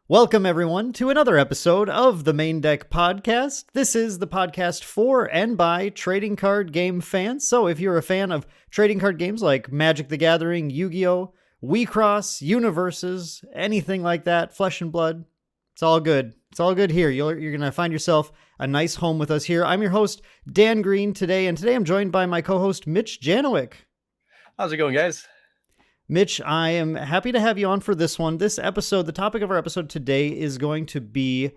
Welcome, everyone, to another episode of the Maindeck podcast. This is the podcast for and by trading card game fans. So if you're a fan of trading card games like Magic the Gathering, Yu-Gi-Oh!, WeCross, Universes, anything like that, Flesh and Blood, it's all good. It's all good here. You're going to find yourself a nice home with us here. I'm your host, Dan Green, today, and today I'm joined by my co-host, Mitch Janowick. How's it going, guys? Mitch, I am happy to have you on for this one. This episode, the topic of our episode today is going to be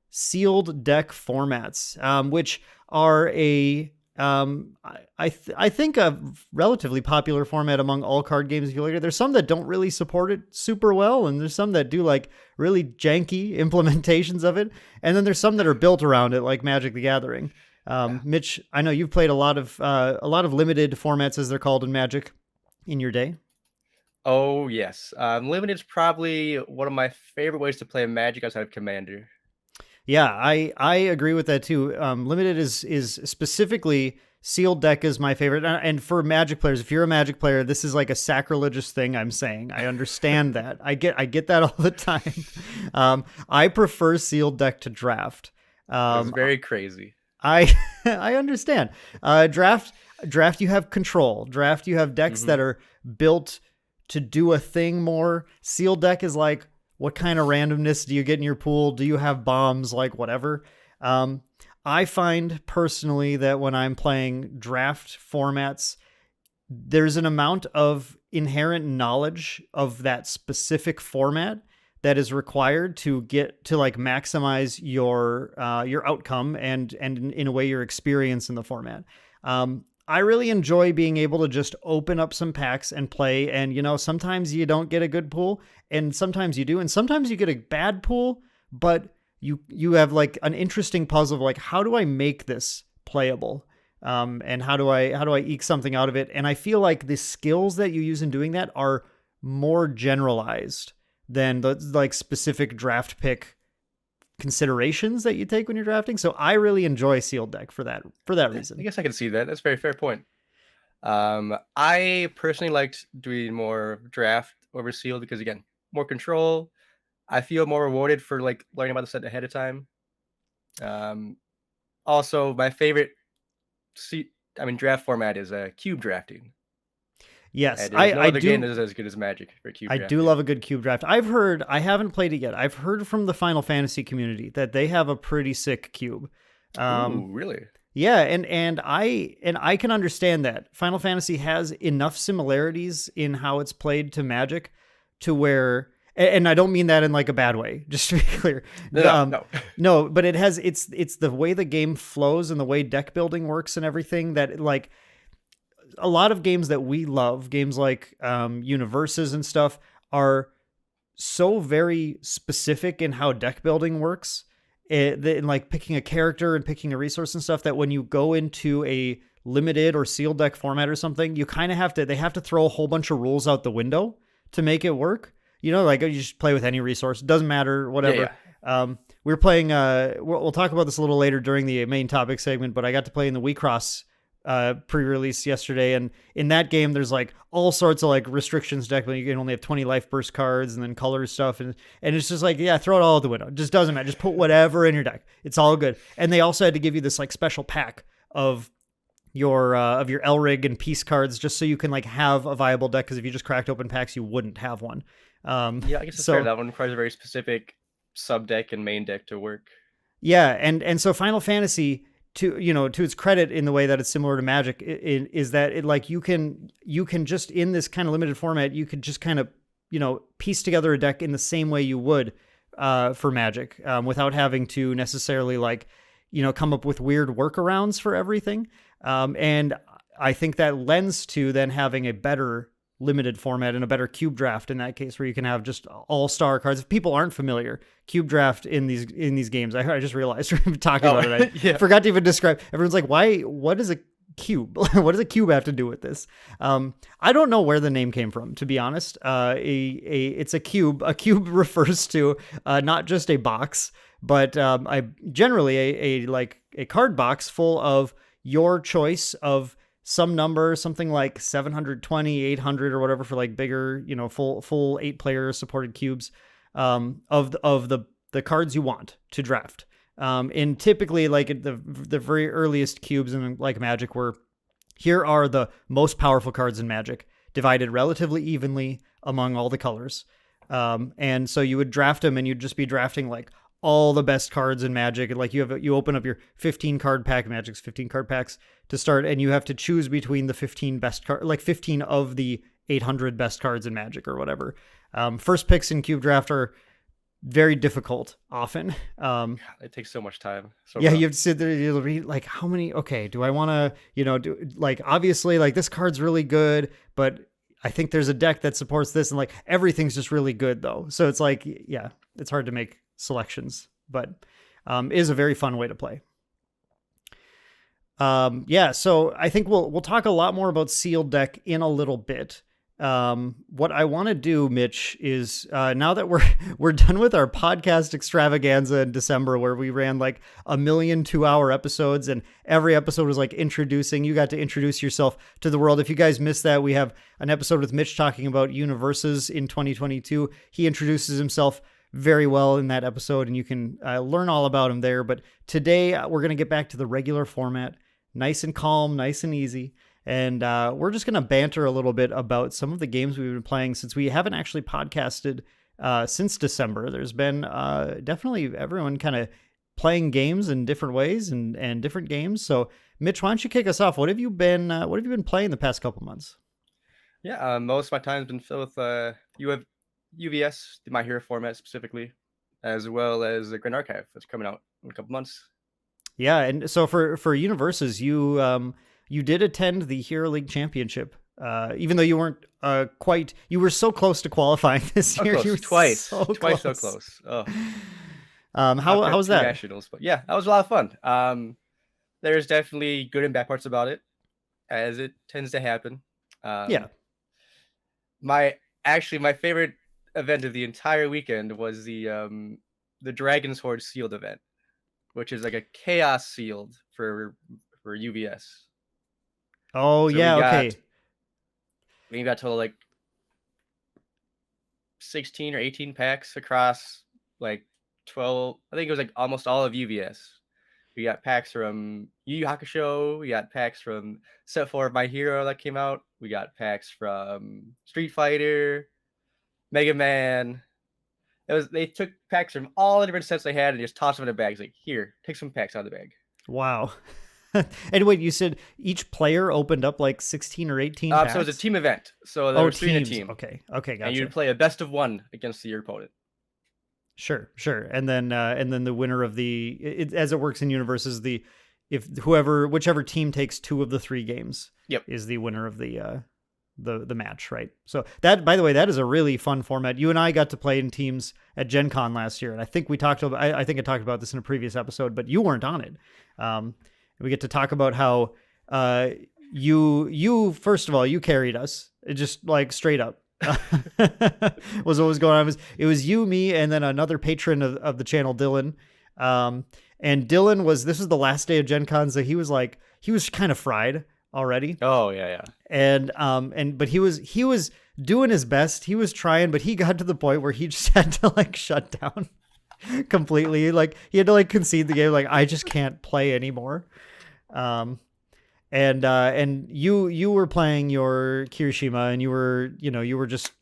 sealed deck formats, which are I think a relatively popular format among all card games. If you look at it, there's some that don't really support it super well, and there's some that do like really janky implementations of it, and then there's some that are built around it, like Magic the Gathering. Mitch, I know you've played a lot of limited formats, as they're called in Magic, in your day. Oh, yes. Limited is probably one of my favorite ways to play Magic outside of Commander. Yeah, I agree with that too. Limited is specifically sealed deck is my favorite. And for Magic players, if you're a Magic player, this is like a sacrilegious thing I'm saying. I understand that. I get that all the time. I prefer sealed deck to draft. It's very crazy. I understand. Draft, you have control. Draft, you have decks that are built to do a thing more. Sealed deck is like, what kind of randomness do you get in your pool? Do you have bombs? Like whatever. I find personally that when I'm playing draft formats, there's an amount of inherent knowledge of that specific format that is required to get to like maximize your outcome and in a way your experience in the format. I really enjoy being able to just open up some packs and play. And, you know, sometimes you don't get a good pool and sometimes you do. And sometimes you get a bad pool, but you have like an interesting puzzle of like, how do I make this playable? And how do I eke something out of it? And I feel like the skills that you use in doing that are more generalized than the like specific draft pick considerations that you take when you're drafting. So I really enjoy sealed deck for that reason. I guess I can see that. That's a very fair point. I personally liked doing more draft over sealed because, again, more control. I feel more rewarded for like learning about the set ahead of time. Also, my favorite draft format is cube drafting. Yes, no other game that is as good as Magic for cube drafting. I do love a good cube draft. I haven't played it yet. I've heard from the Final Fantasy community that they have a pretty sick cube. Ooh, really? Yeah, and I can understand that. Final Fantasy has enough similarities in how it's played to Magic to where, and I don't mean that in like a bad way, just to be clear. No, but it's the way the game flows and the way deck building works and everything that like a lot of games that we love, games like Universes and stuff, are so very specific in how deck building works, in like picking a character and picking a resource and stuff, that when you go into a limited or sealed deck format or something, you kind of they have to throw a whole bunch of rules out the window to make it work. You know, like you just play with any resource. It doesn't matter, whatever. Yeah. We're playing, we'll talk about this a little later during the main topic segment, but I got to play in the WeCross pre-release yesterday, and in that game there's like all sorts of like restrictions deck, but you can only have 20 life burst cards and then color stuff, and it's just like, yeah, throw it all out the window. It just doesn't matter. Just put whatever in your deck. It's all good. And they also had to give you this like special pack of your Elrig and Peace cards just so you can like have a viable deck, because if you just cracked open packs you wouldn't have one. Yeah, I guess it's fair. That one requires a very specific sub deck and main deck to work. Yeah, and so Final Fantasy, to its credit in the way that it's similar to Magic, is that it like you can just in this kind of limited format, you could just kind of piece together a deck in the same way you would for Magic, without having to necessarily like come up with weird workarounds for everything. And I think that lends to then having a better limited format and a better cube draft in that case, where you can have just all-star cards. If people aren't familiar, cube draft in these games, I just realized we're talking about it. I forgot to even describe. Everyone's like, why? What is a cube? What does a cube have to do with this? I don't know where the name came from, to be honest. It's a cube. A cube refers to not just a box, but generally a card box full of your choice of some number, something like 720, 800 or whatever for like bigger, full 8-player supported cubes. of the cards you want to draft. And typically, like at the very earliest cubes in like Magic, were here are the most powerful cards in Magic, divided relatively evenly among all the colors. And so you would draft them, and you'd just be drafting like all the best cards in Magic. And like you open up your 15 card pack, Magic's 15 card packs to start, and you have to choose between the 15 best card, like 15 of the 800 best cards in Magic or whatever. First picks in Cube Draft are very difficult often. It takes so much time. So yeah, rough. you have to sit there, you'll read like, how many, okay, do I want to, do like, obviously like this card's really good, but I think there's a deck that supports this, and like everything's just really good though. So it's like, yeah, it's hard to make selections, but is a very fun way to play. Yeah, so I think we'll talk a lot more about sealed deck in a little bit. What I want to do, Mitch, is now that we're done with our podcast extravaganza in December, where we ran like 1 million 2-hour episodes, and every episode was like you got to introduce yourself to the world. If you guys missed that, we have an episode with Mitch talking about universes in 2022. He introduces himself very well in that episode, and you can learn all about him there. But today we're going to get back to the regular format, nice and calm, nice and easy. And we're just going to banter a little bit about some of the games we've been playing, since we haven't actually podcasted since December. There's been definitely everyone kind of playing games in different ways and different games. So, Mitch, why don't you kick us off? What have you been playing the past couple months? Yeah, most of my time has been filled with UVS, the My Hero format specifically, as well as the Grand Archive that's coming out in a couple months. Yeah, and so for Universes, you did attend the Hero League Championship, even though you weren't you were so close to qualifying this year. Close. You were twice so close. Oh. How was that? Nationals, but yeah, that was a lot of fun. There's definitely good and bad parts about it, as it tends to happen. Yeah. My favorite event of the entire weekend was the Dragon's Horde sealed event, which is like a chaos sealed for UVS. Oh, so yeah, okay. We got total like 16 or 18 packs across like 12. I think it was like almost all of UVS. We got packs from Yu Yu Hakusho. We got packs from Set 4 of My Hero that came out. We got packs from Street Fighter, Mega Man. They took packs from all the different sets they had and just tossed them in a bag. It's like, here, take some packs out of the bag. Wow. And wait, you said each player opened up like 16 or 18 packs? So it was a team event. So there were 3 in a team. Okay, gotcha. And you'd play a best of 1 against your opponent. Sure. And then the winner of as it works in universes, whichever team takes 2 of the 3 games, is the winner of the match, right? So that, by the way, that is a really fun format. You and I got to play in teams at Gen Con last year, and I think I talked about this in a previous episode, but you weren't on it. We get to talk about how you first of all, you carried us, just like straight up. Was what was going on. It was you, me, and then another patron of the channel, Dylan. And Dylan this was the last day of Gen Con, so he was kind of fried already. Oh yeah. But he was doing his best. He was trying, but he got to the point where he just had to like shut down completely. Like he had to like concede the game. Like, I just can't play anymore. And you were playing your Kirishima, and you were just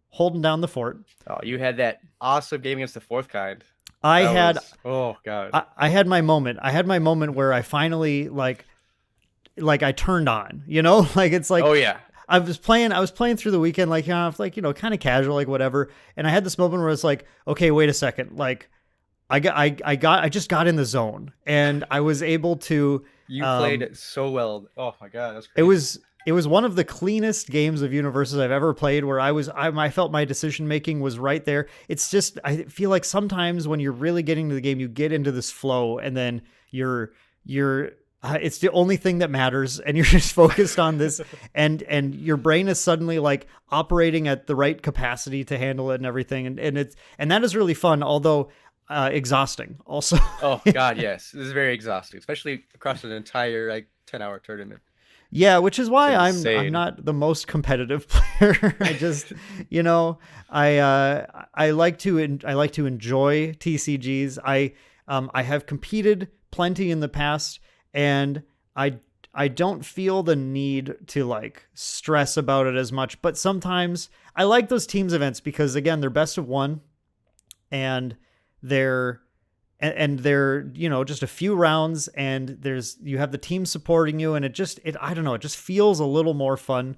holding down the fort. Oh, you had that awesome game against the fourth kind. Oh god. I had my moment. I had my moment where I finally like I turned on, like it's like, oh yeah. I was playing through the weekend, like, kind of casual, like whatever. And I had this moment where it's like, okay, wait a second. Like I just got in the zone, and I was able to, you played it so well. Oh my God. That's crazy. It was one of the cleanest games of universes I've ever played, where I felt my decision making was right there. It's just, I feel like sometimes when you're really getting to the game, you get into this flow, and then you're it's the only thing that matters, and you're just focused on this, and your brain is suddenly like operating at the right capacity to handle it and everything, and that is really fun, although exhausting also. Oh God, yes, this is very exhausting, especially across an entire like 10-hour tournament. Yeah, which is why I'm insane. not the most competitive player. I just, you know, I like to enjoy TCGs. I have competed plenty in the past, and I don't feel the need to like stress about it as much. But sometimes I like those teams events because again, they're best of one, and they're they're, you know, just a few rounds, and you have the team supporting you, and it I don't know, it just feels a little more fun.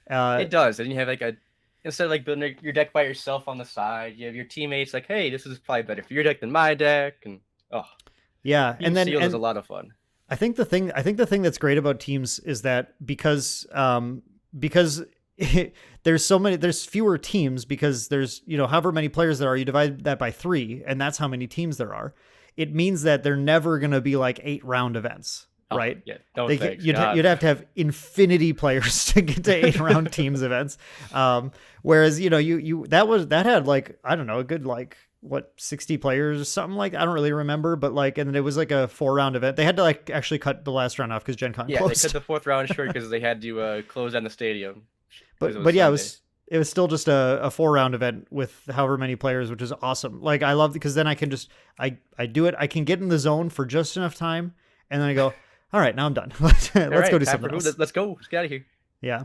It does, and you have like instead of like building your deck by yourself on the side, you have your teammates like, hey, this is probably better for your deck than my deck, and Yeah, team sealed is a lot of fun. I think the thing that's great about teams is that because there's fewer teams, because there's, you know, however many players there are, you divide that by 3, and that's how many teams there are. It means that they're never going to be like 8-round events, right? Yeah, you'd have to have infinity players to get to 8-round teams events. Whereas, you know, that had like, I don't know, a good like 60 players or something, like, I don't really remember, but like, and then it was like a 4-round event. They had to like actually cut the last round off because Gen Con closed. Yeah, they cut the 4th round short because they had to close down the stadium. But yeah, it was still just a 4-round event with however many players, which is awesome. Like, I love, because then I can just, I do it. I can get in the zone for just enough time, and then I go, all right, now I'm done. Let's go do something else. Let's go. Let's get out of here. Yeah.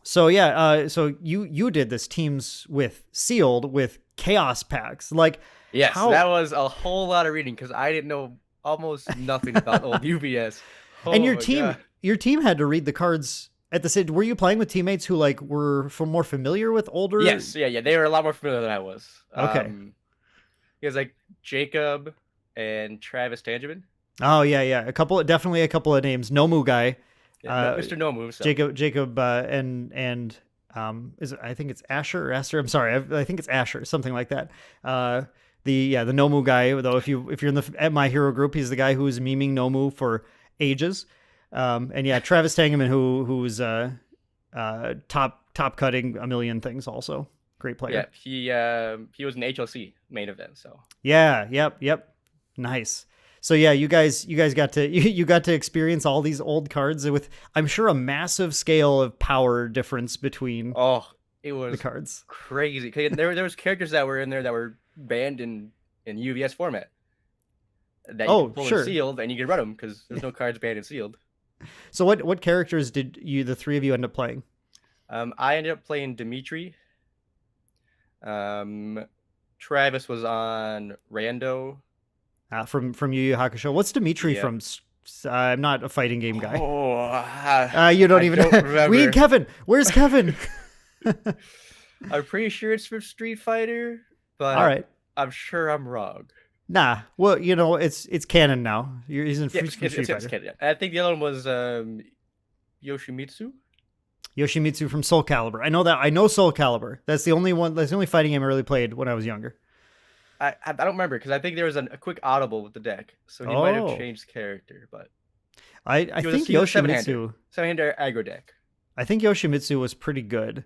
So yeah, so you did this teams with sealed with chaos packs. Like, yes, that was a whole lot of reading because I didn't know almost nothing about old UVS. And your team had to read the cards at the same. Were you playing with teammates who like were more familiar with older? Yes, yeah, they were a lot more familiar than I was. Okay. He was like Jacob and Travis Tangeman. Oh yeah, definitely a couple of names. Nomu guy. Yeah, Mr. Nomu. So. Jacob and I think it's Asher or Esther. I'm sorry, I think it's Asher, something like that. The Nomu guy, though, if you're at My Hero group, he's the guy who was memeing Nomu for ages. And yeah, Travis Tangeman, who's top cutting a million things, also great player. Yeah, he was an HLC main event. So yeah, yep, nice. So yeah, you guys got to you got to experience all these old cards with, I'm sure, a massive scale of power difference between. It was the cards crazy. There was characters that were in there that were banned in UVS format. That you could pull sure. Sealed, and you could run them because there's no cards banned in sealed. So what characters did the 3 of you end up playing? I ended up playing Dimitri. Travis was on Rando. From Yu Yu Hakusho. What's Dimitri from? I'm not a fighting game guy. You don't even know. We need Kevin. Where's Kevin? I'm pretty sure it's from Street Fighter, but all right, I'm sure I'm wrong. Nah, well, you know, it's canon now. He's in Street Fighter. Canon. I think the other one was Yoshimitsu. Yoshimitsu from Soul Calibur. I know that. I know Soul Calibur. That's the only one. That's the only fighting game I really played when I was younger. I don't remember because I think there was a quick audible with the deck, so he might have changed character. But I think Yoshimitsu 7-hander aggro deck. I think Yoshimitsu was pretty good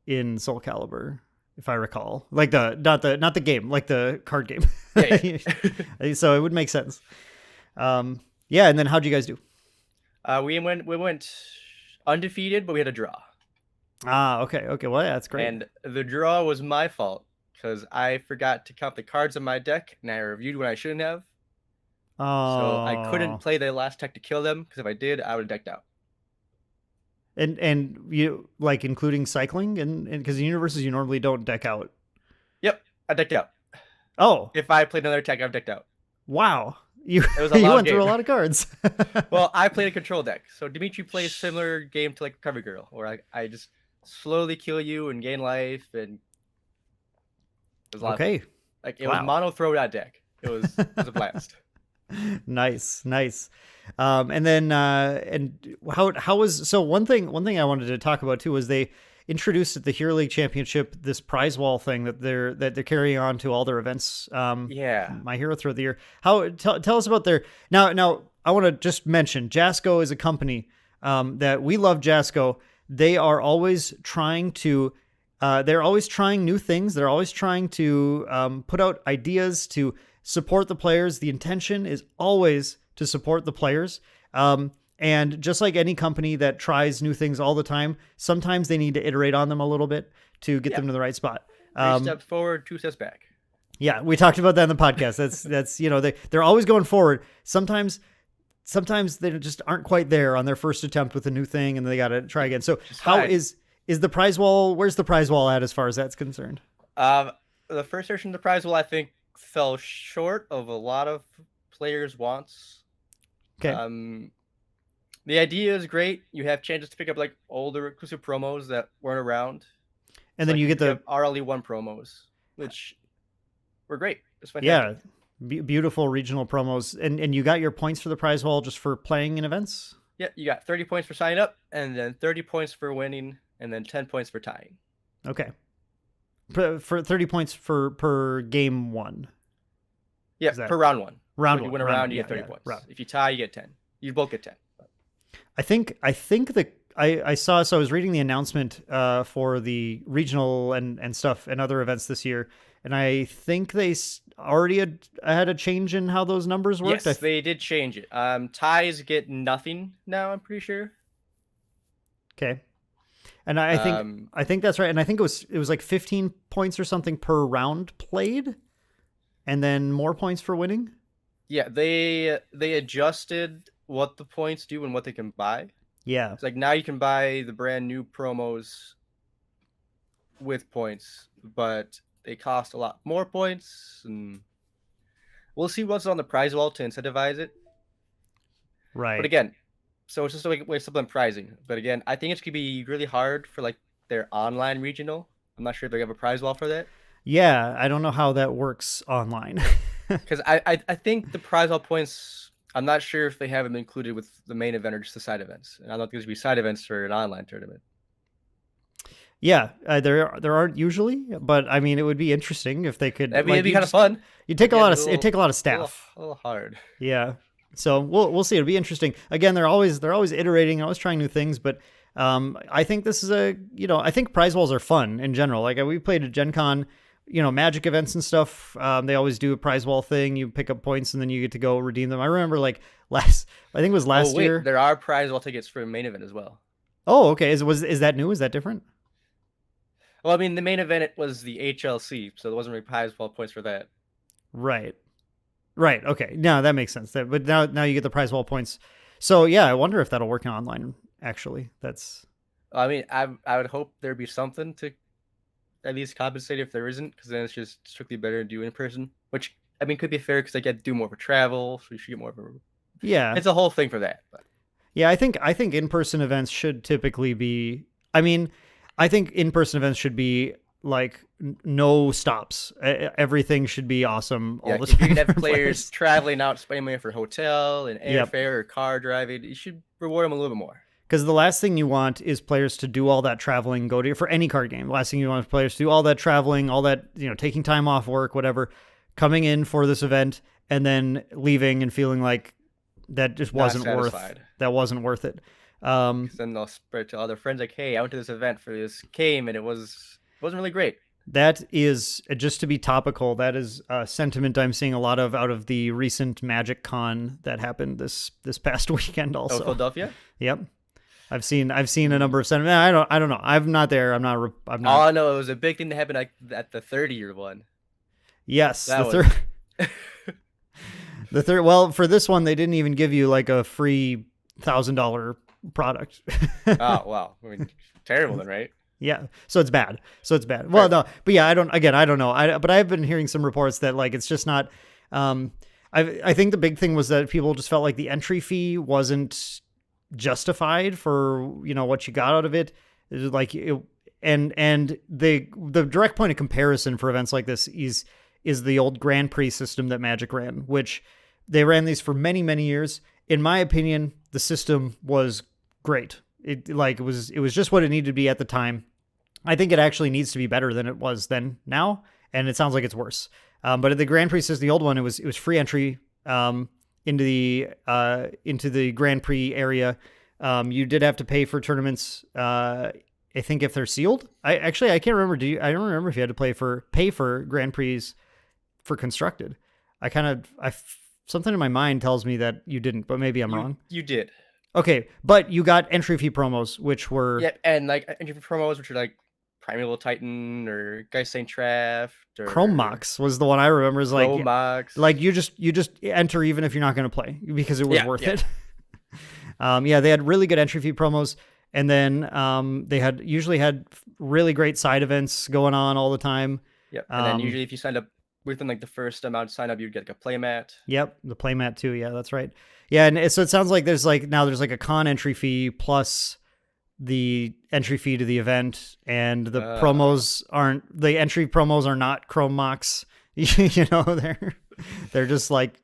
in Soul Calibur, if I recall. Like not the game, like the card game. Yeah. So it would make sense. Yeah, and then how'd you guys do? We went undefeated, but we had a draw. Okay. Well, yeah, that's great. And the draw was my fault because I forgot to count the cards in my deck, and I reviewed when I shouldn't have. So I couldn't play the last tech to kill them, because if I did, I would have decked out. And you, like, including cycling, and because in universes you normally don't deck out. Yep, I decked out. Oh, if I played another tech, I've decked out. Wow, you went through a lot of cards. Well, I played a control deck, so Dimitri plays a similar game to like Cover Girl, where I just slowly kill you and gain life, and it was a lot of fun. Like it was mono throw that deck. It was a blast. Nice. And then and how was, so one thing I wanted to talk about too was they introduced at the Hero League Championship this prize wall thing that they're carrying on to all their events. My Hero throughout the year. Tell us about their now I want to just mention Jasco is a company that we love. Jasco, they are always trying to they're always trying new things. They're always trying to put out ideas to support the players. The intention is always to support the players. And just like any company that tries new things all the time, sometimes they need to iterate on them a little bit to get them to the right spot. 3 steps forward, 2 steps back. Yeah, we talked about that in the podcast. That's they're always going forward. Sometimes they just aren't quite there on their first attempt with a new thing, and they got to try again. So how is the prize wall? Where's the prize wall at as far as that's concerned? The first version of the prize wall, I think, fell short of a lot of players' wants. Okay. The idea is great. You have chances to pick up like older exclusive promos that weren't around, and then you get the RLE1 promos, which were great. It's fantastic. Yeah, beautiful regional promos, and you got your points for the prize wall just for playing in events. Yeah, you got 30 points for signing up, and then 30 points for winning, and then 10 points for tying. Okay. For 30 points per game one. Yeah, per round one. Round so one. If you win a round, you get 30 points. If you tie, you get 10. You both get 10. I think I saw, so I was reading the announcement for the regional and stuff and other events this year, and I think they already had a change in how those numbers worked. Yes, they did change it. Ties get nothing now, I'm pretty sure. Okay. And I think that's right. And I think it was like 15 points or something per round played, and then more points for winning. Yeah, they adjusted what the points do and what they can buy. Yeah. It's like now you can buy the brand new promos with points, but they cost a lot more points, and we'll see what's on the prize wall to incentivize it. Right. But again, so it's just a way of supplement pricing. But again, I think it's going to be really hard for like their online regional. I'm not sure if they have a prize wall for that. Yeah, I don't know how that works online. Because I think the prize wall points, I'm not sure if they have them included with the main event or just the side events. And I don't think there's going to be side events for an online tournament. Yeah, there aren't usually, but I mean, it would be interesting if they could. I mean, it'd be kind of fun. It'd take a lot of staff. A little hard. Yeah. So we'll see. It'll be interesting. Again, they're always iterating, always trying new things. But I think this is I think prize walls are fun in general. Like we played at Gen Con, Magic events and stuff. They always do a prize wall thing. You pick up points and then you get to go redeem them. I remember like I think it was last year. There are prize wall tickets for main event as well. Oh, okay. Is that new? Is that different? Well, I mean, the main event was the HLC, so there wasn't really prize wall points for that. Right. Okay. No, that makes sense. But now you get the prize wall points. So yeah, I wonder if that'll work online. Actually, that's. I mean, I would hope there'd be something to at least compensate if there isn't, because then it's just strictly better to do in person. Which I mean could be fair because I get to do more for travel, so you should get more of a. Yeah. It's a whole thing for that. But. Yeah, I think in-person events should typically be. I mean, I think in-person events should be like no stops. Everything should be awesome all the time. If you're gonna have players traveling out, spending money for hotel and airfare or car driving, you should reward them a little bit more. Because the last thing you want is players to do all that traveling, for any card game. The last thing you want is players to do all that traveling, all that taking time off work, whatever, coming in for this event and then leaving and feeling like that just wasn't worth it. Then they'll spread to other friends like, hey, I went to this event for this game and it wasn't really great. That is, just to be topical, that is a sentiment I'm seeing a lot of out of the recent MagicCon that happened this past weekend also. Philadelphia? Yep. I've seen a number of sentiments. I don't know. I'm not there. I'm not. Oh no, it was a big thing that happened at the 30-year one. Yes, the third. Well, for this one, they didn't even give you like a free $1,000 product. Oh wow! I mean, terrible then, right? Yeah. So it's bad. Well, no, but yeah, I don't know. But I've been hearing some reports that like it's just not. I think the big thing was that people just felt like the entry fee wasn't justified for what you got out of it. It was like and the direct point of comparison for events like this is the old Grand Prix system that Magic ran, which they ran these for many years. In my opinion, the system was great. It was just what it needed to be at the time. I think it actually needs to be better than it was then now, and it sounds like it's worse. But at the Grand Prix system, the old one, it was free entry into the Grand Prix area. You did have to pay for tournaments. I think if they're sealed. I can't remember. I don't remember if you had to pay for Grand Prix for constructed. Something in my mind tells me that you didn't, but maybe I'm wrong. You did. Okay, but you got entry fee promos, which were Yeah, and like entry promos, which are like Primeval Titan or Geist Saint Traft Chrome or Mox was the one I remember. Is Chromox. you just enter even if you're not going to play because it was Yeah, worth yeah. it. Yeah, they had really good entry fee promos, and then they usually had really great side events going on all the time. Yep. And then usually if you signed up within like the first amount of sign up, you'd get like a playmat. Yep, the playmat too. Yeah, that's right. Yeah, and so it sounds like there's like a con entry fee plus the entry fee to the event, and the entry promos are not Chrome Mox. You know, they're just like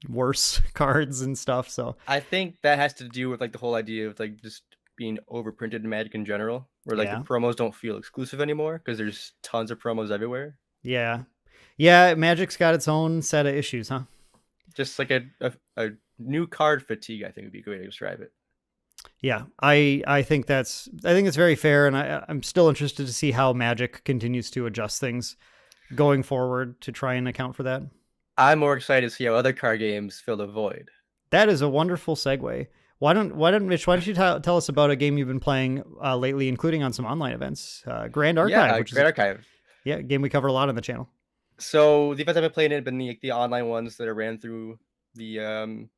worse cards and stuff. So I think that has to do with like the whole idea of like just being overprinted in Magic in general, where like the promos don't feel exclusive anymore because there's tons of promos everywhere. Yeah, Magic's got its own set of issues, huh? Just like a new card fatigue, I think would be a good way to describe it. Yeah, I think it's very fair, and I'm still interested to see how Magic continues to adjust things going forward to try and account for that. I'm more excited to see how other card games fill the void. That is a wonderful segue. Why don't Mitch? Why don't you tell us about a game you've been playing lately, including on some online events? Grand Archive, Grand Archive. Yeah, a game we cover a lot on the channel. So the events I've been playing have been the online ones that are ran through the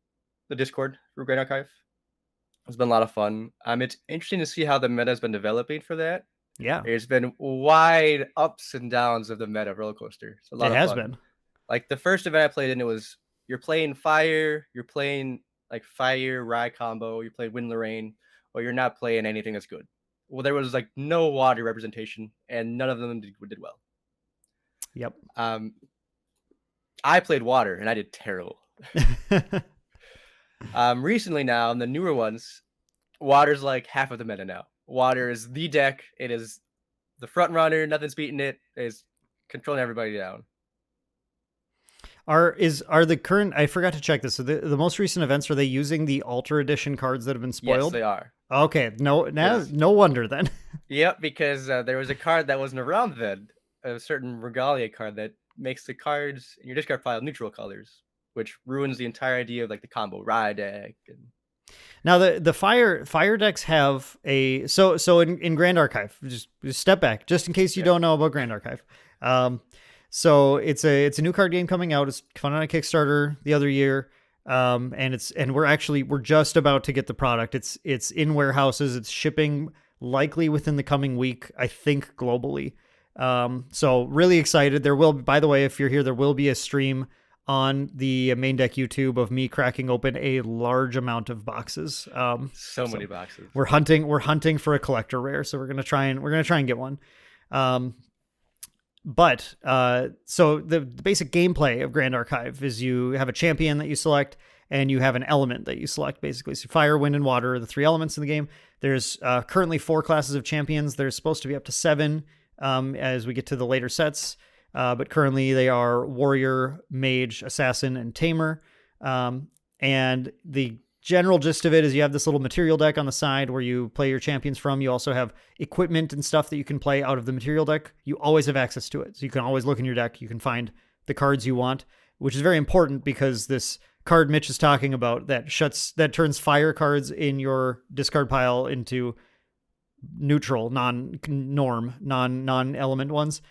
Discord for Grand Archive. It's been a lot of fun. It's interesting to see how the meta has been developing for that. Yeah, There's been wide ups and downs of the meta roller coaster. It's a lot of fun. It has been. Like the first event I played in, it was you're playing fire, you're playing like fire Rye combo, you're playing Wind Lorraine, or you're not playing anything that's good. Well, there was like no water representation, and none of them did well. Yep. I played water and I did terrible. Recently now, in the newer ones, water's like half of the meta now. Water is the deck. It is the front runner. Nothing's beating it. It's controlling everybody down. Are the current? I forgot to check this. So the most recent events, are they using the Ultra Edition cards that have been spoiled? Yes, they are. Okay, no wonder then. Yep, because there was a card that wasn't around then, a certain Regalia card that makes the cards in your discard pile neutral colors, which ruins the entire idea of like the combo Rye deck. Now the fire decks have a so in Grand Archive. Just step back, just in case you don't know about Grand Archive. So it's a new card game coming out. It's fun on a Kickstarter the other year. And we're just about to get the product. It's in warehouses. It's shipping likely within the coming week, I think globally. So really excited. There will, by the way, if you're here, there will be a stream on the Maindeck YouTube of me cracking open a large amount of boxes. So many boxes. We're hunting for a collector rare. So we're going to try and get one. But so the basic gameplay of Grand Archive is you have a champion that you select, and you have an element that you select, basically. So fire, wind, and water are the three elements in the game. There's currently 4 classes of champions. There's supposed to be up to 7 as we get to the later sets. But currently they are warrior, mage, assassin, and tamer. And the general gist of it is you have this little material deck on the side where you play your champions from. You also have equipment and stuff that you can play out of the material deck. You always have access to it. So you can always look in your deck. You can find the cards you want, which is very important because this card Mitch is talking about that turns fire cards in your discard pile into neutral, non-element ones,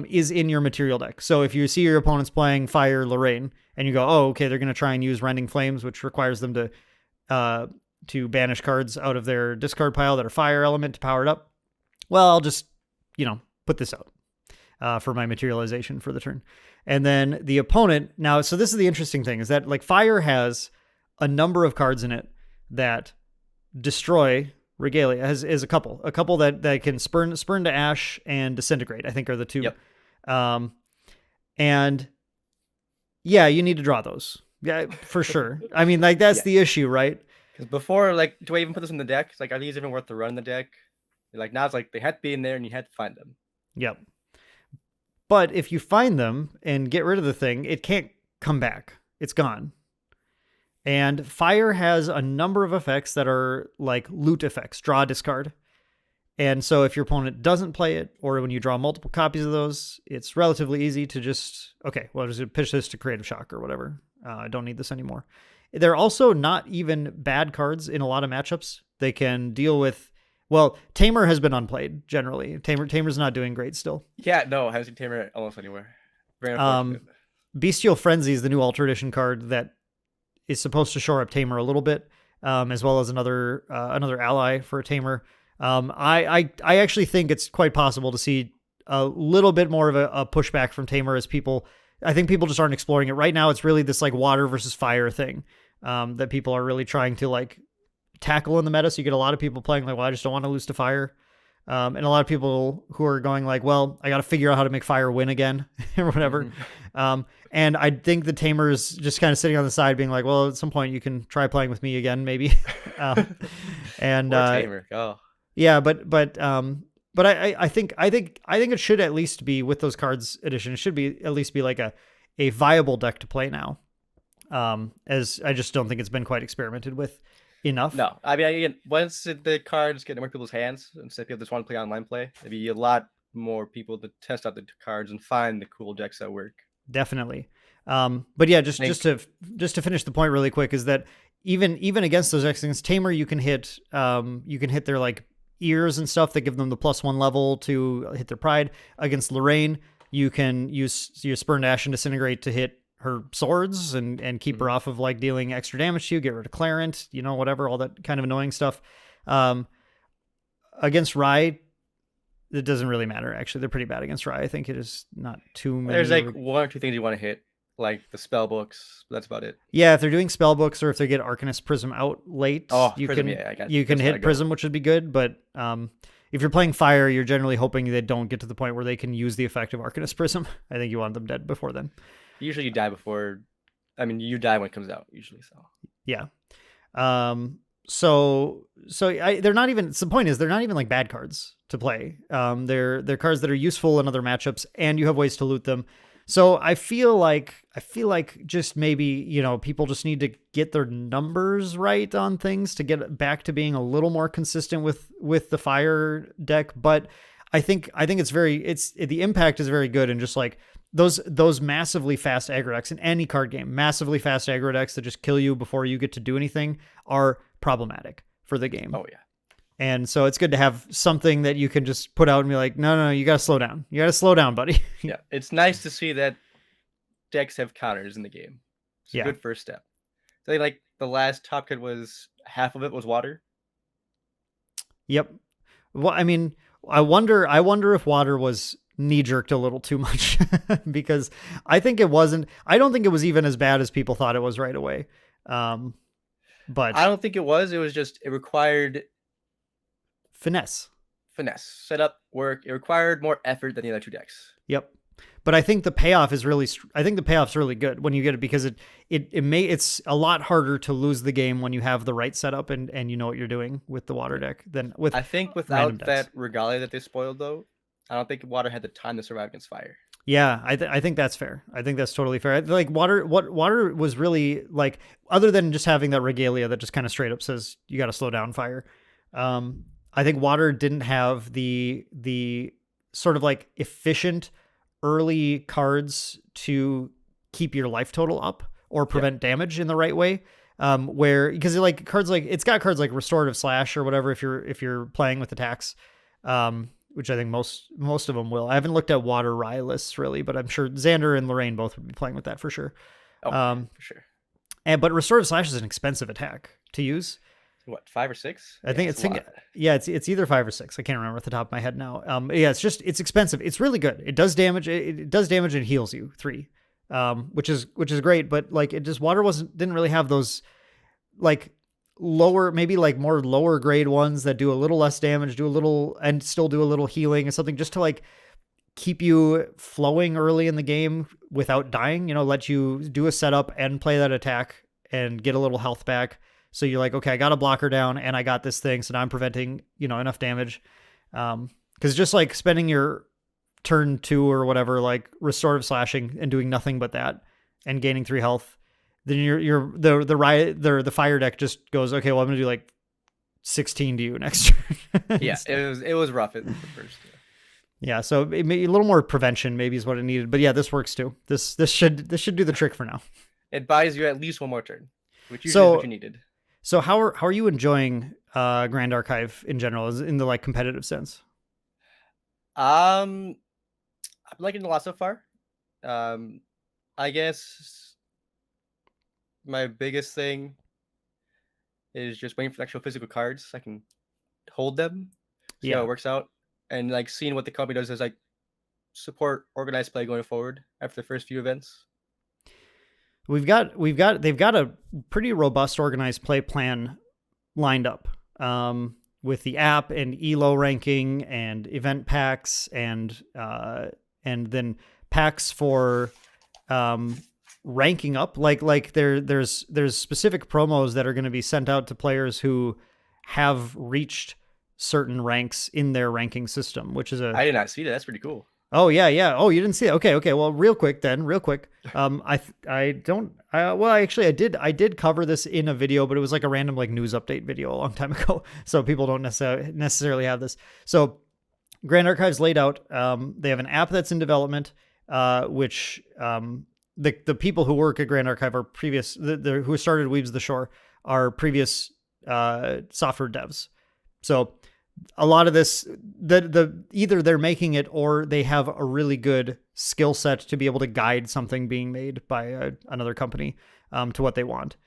is in your material deck. So if you see your opponents playing fire Lorraine and you go, oh, okay, they're going to try and use Rending Flames, which requires them to banish cards out of their discard pile that are fire element to power it up. Well, I'll just, put this out for my materialization for the turn. And then the opponent, now, so this is the interesting thing, is that like fire has a number of cards in it that destroy Regalia. Is a couple that can spurn to ash and disintegrate, I think are the two. Yep. And yeah, you need to draw those. Yeah, for sure. I mean, like that's the issue, right? Because before, like, do I even put this in the deck? It's like, are these even worth the run in the deck? Like now it's like they had to be in there and you had to find them. Yep. But if you find them and get rid of the thing, it can't come back. It's gone. And fire has a number of effects that are like loot effects, draw, discard. And so if your opponent doesn't play it, or when you draw multiple copies of those, it's relatively easy to just, okay, well, just pitch this to Creative Shock or whatever. I don't need this anymore. they're also not even bad cards in a lot of matchups. They can deal with, well, Tamer has been unplayed generally. Tamer's not doing great still. Yeah, no, I haven't seen Tamer almost anywhere. Very unfortunate. Bestial Frenzy is the new Alter Edition card that is supposed to shore up Tamer a little bit, as well as another ally for a Tamer. I actually think it's quite possible to see a little bit more of a pushback from Tamer as I think people just aren't exploring it right now. It's really this like water versus fire thing that people are really trying to like tackle in the meta. So you get a lot of people playing like, well, I just don't want to lose to fire. And a lot of people who are going like, well, I got to figure out how to make fire win again or whatever. And I think the Tamer's just kind of sitting on the side being like, well, at some point you can try playing with me again, maybe. And Tamer. Oh. Yeah, but I think it should at least be with those cards edition. It should be at least be like a viable deck to play now. As I just don't think it's been quite experimented with enough. No, I mean, again, once the cards get in more people's hands, instead of people just want to play online play, there'd be a lot more people to test out the cards and find the cool decks that work. Definitely. But yeah, just to finish the point really quick is that even against those X things, Tamer, you can hit their like ears and stuff that give them the +1 level to hit their pride. Against Lorraine, you can use your Spurn Dash and Disintegrate to hit her swords and keep her off of like dealing extra damage to you, get rid of Clarent, whatever, all that kind of annoying stuff. Against Rai, it doesn't really matter. Actually, they're pretty bad against Rai. I think it is not too many. There's like one or two things you want to hit, like the spell books. But that's about it. Yeah, if they're doing spell books or if they get Arcanist Prism out late, you can hit Prism, which would be good. But if you're playing Fire, you're generally hoping they don't get to the point where they can use the effect of Arcanist Prism. I think you want them dead before then. Usually you die before. I mean, you die when it comes out. Usually, so yeah. They're not even. So the point is, they're not even like bad cards to play. They're cards that are useful in other matchups, and you have ways to loot them. So I feel like just maybe people just need to get their numbers right on things to get back to being a little more consistent with the fire deck. But I think the impact is very good, and just like those massively fast aggro decks in any card game, massively fast aggro decks that just kill you before you get to do anything are problematic for the game. Oh yeah. And so it's good to have something that you can just put out and be like, no, you got to slow down. You got to slow down, buddy. Yeah. It's nice to see that decks have counters in the game. It's a good first step. I think like the last top cut was half of it was water. Yep. Well, I mean, I wonder if water was knee-jerked a little too much because I don't think it was even as bad as people thought it was right away. But I don't think it was. It was just, it required finesse, setup, work. It required more effort than the other two decks. Yep. But I think the payoff is really good when you get it, because it's a lot harder to lose the game when you have the right setup and you know what you're doing with the water deck than with. I think without that Regalia that they spoiled though, I don't think water had the time to survive against fire. Yeah, I think that's fair. I think that's totally fair. Like water was really like, other than just having that Regalia that just kind of straight up says you got to slow down fire. I think water didn't have the sort of like efficient early cards to keep your life total up or prevent damage in the right way. Because like cards like, it's got cards like Restorative Slash or whatever if you're playing with attacks. Which I think most of them will. I haven't looked at Water Rye lists really, but I'm sure Xander and Lorraine both would be playing with that for sure. Oh, for sure. But Restorative Slash is an expensive attack to use. What, 5 or 6? I think it's either 5 or 6. I can't remember off the top of my head now. It's expensive. It's really good. It does damage. It does damage and heals you 3, which is great. But like water didn't really have those like lower, maybe like more lower grade ones that do a little less damage, and still do a little healing and something just to like keep you flowing early in the game without dying, let you do a setup and play that attack and get a little health back. So you're like, okay, I got a blocker down and I got this thing. So now I'm preventing, enough damage. Cause just like spending your turn 2 or whatever, like restorative slashing and doing nothing but that and gaining 3 health, then the fire deck just goes, okay, well, I'm going to do like 16 to you next turn. Yeah, it was rough at the first. Yeah, so a little more prevention maybe is what it needed. But yeah, this works too. This should do the trick for now. It buys you at least one more turn. which usually is what So you needed. so how are you enjoying Grand Archive in general, in the like competitive sense? I'm liking it a lot so far. Um, I guess my biggest thing is just waiting for the actual physical cards so I can hold them, see how Yeah. it works out, and like seeing what the company does is like support organized play going forward after the first few events. They've got a pretty robust organized play plan lined up, with the app and elo ranking and event packs and then packs for ranking up. Like there's specific promos that are going to be sent out to players who have reached certain ranks in their ranking system, which is a I did not see that. That's pretty cool. Oh yeah, yeah. Oh, you didn't see it. Okay. Well, real quick. I did cover this in a video, but it was like a random like news update video a long time ago. So people don't necessarily have this. So Grand Archive's laid out. They have an app that's in development, which the people who work at Grand Archive are previous, who started Weaves the Shore are previous software devs. So a lot of this, either they're making it or they have a really good skill set to be able to guide something being made by another company to what they want.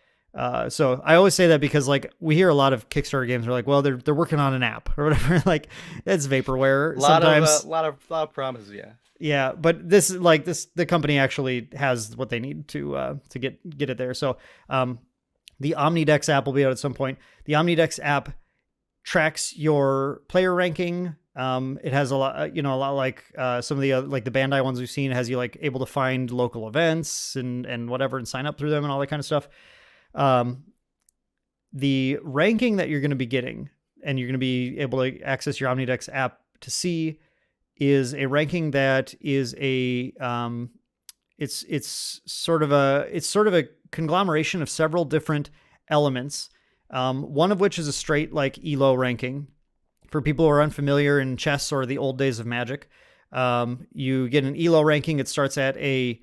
So I always say that because like we hear a lot of Kickstarter games are like, well, they're working on an app or whatever. Like it's vaporware sometimes. A lot of promises. Yeah. Yeah, but the company actually has what they need to get it there. So the Omnidex app will be out at some point. The Omnidex app tracks your player ranking. It has a lot like some of the like the Bandai ones we've seen. It has you like able to find local events and whatever and sign up through them and all that kind of stuff. The ranking that you're going to be getting and you're going to be able to access your Omnidex app to see is a ranking that is it's sort of a conglomeration of several different elements. One of which is a straight like ELO ranking. For people who are unfamiliar in chess or the old days of Magic, you get an ELO ranking. It starts at a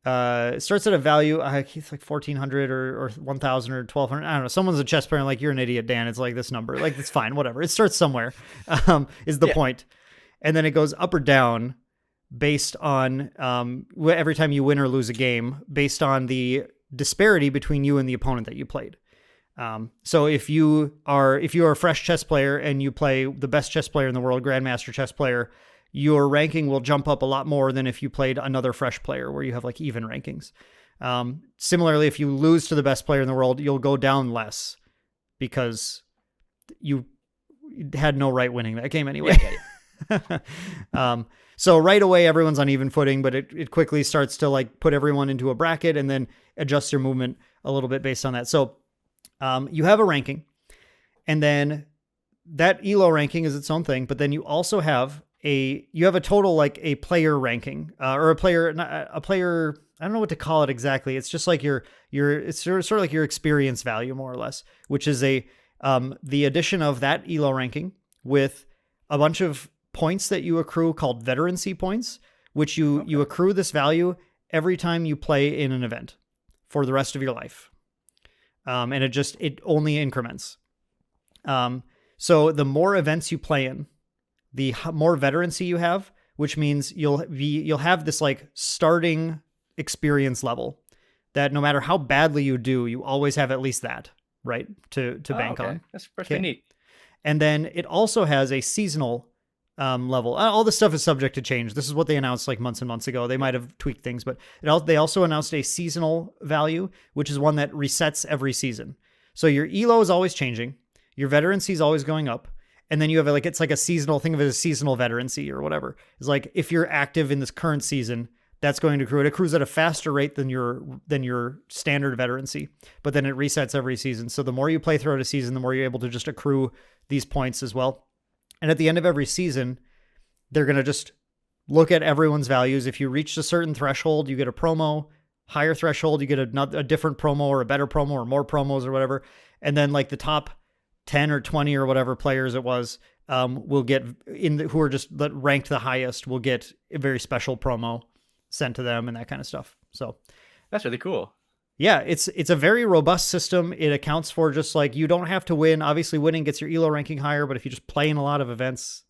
value. It's like 1,400 or 1,000 or 1,200. I don't know. Someone's a chess player and like, you're an idiot, Dan. It's like this number. Like it's fine, whatever. It starts somewhere. Is the point, and then it goes up or down based on every time you win or lose a game based on the disparity between you and the opponent that you played. So if you are a fresh chess player and you play the best chess player in the world, Grandmaster chess player, your ranking will jump up a lot more than if you played another fresh player where you have like even rankings. Similarly, if you lose to the best player in the world, you'll go down less because you had no right winning that game anyway. So right away, everyone's on even footing, but it quickly starts to like put everyone into a bracket and then adjust your movement a little bit based on that. So you have a ranking, and then that ELO ranking is its own thing, but then you also have a total like a player ranking, or a player, I don't know what to call it exactly. It's just like it's sort of like your experience value more or less, which is the addition of that ELO ranking with a bunch of points that you accrue called veterancy points, which you accrue this value every time you play in an event for the rest of your life. And it only increments. So the more events you play in, the more veterancy you have, which means you'll have this like starting experience level that no matter how badly you do, you always have at least that, right? To bank on. That's pretty neat. And then it also has a seasonal level. All this stuff is subject to change. This is what they announced like months and months ago. They might have tweaked things, but they also announced a seasonal value, which is one that resets every season. So your ELO is always changing. Your veterancy is always going up. And then you have it's like a seasonal, think of it as seasonal veterancy or whatever. It's like if you're active in this current season, that's going to accrue. It accrues at a faster rate than your standard veterancy, but then it resets every season. So the more you play throughout a season, the more you're able to just accrue these points as well. And at the end of every season, they're going to just look at everyone's values. If you reach a certain threshold, you get a promo. Higher threshold, you get a different promo or a better promo or more promos or whatever. And then like the top 10 or 20 or whatever players it was will get who are just ranked the highest will get a very special promo sent to them and that kind of stuff. So that's really cool. Yeah, it's a very robust system. It accounts for just like you don't have to win. Obviously, winning gets your elo ranking higher, but if you just play in a lot of events,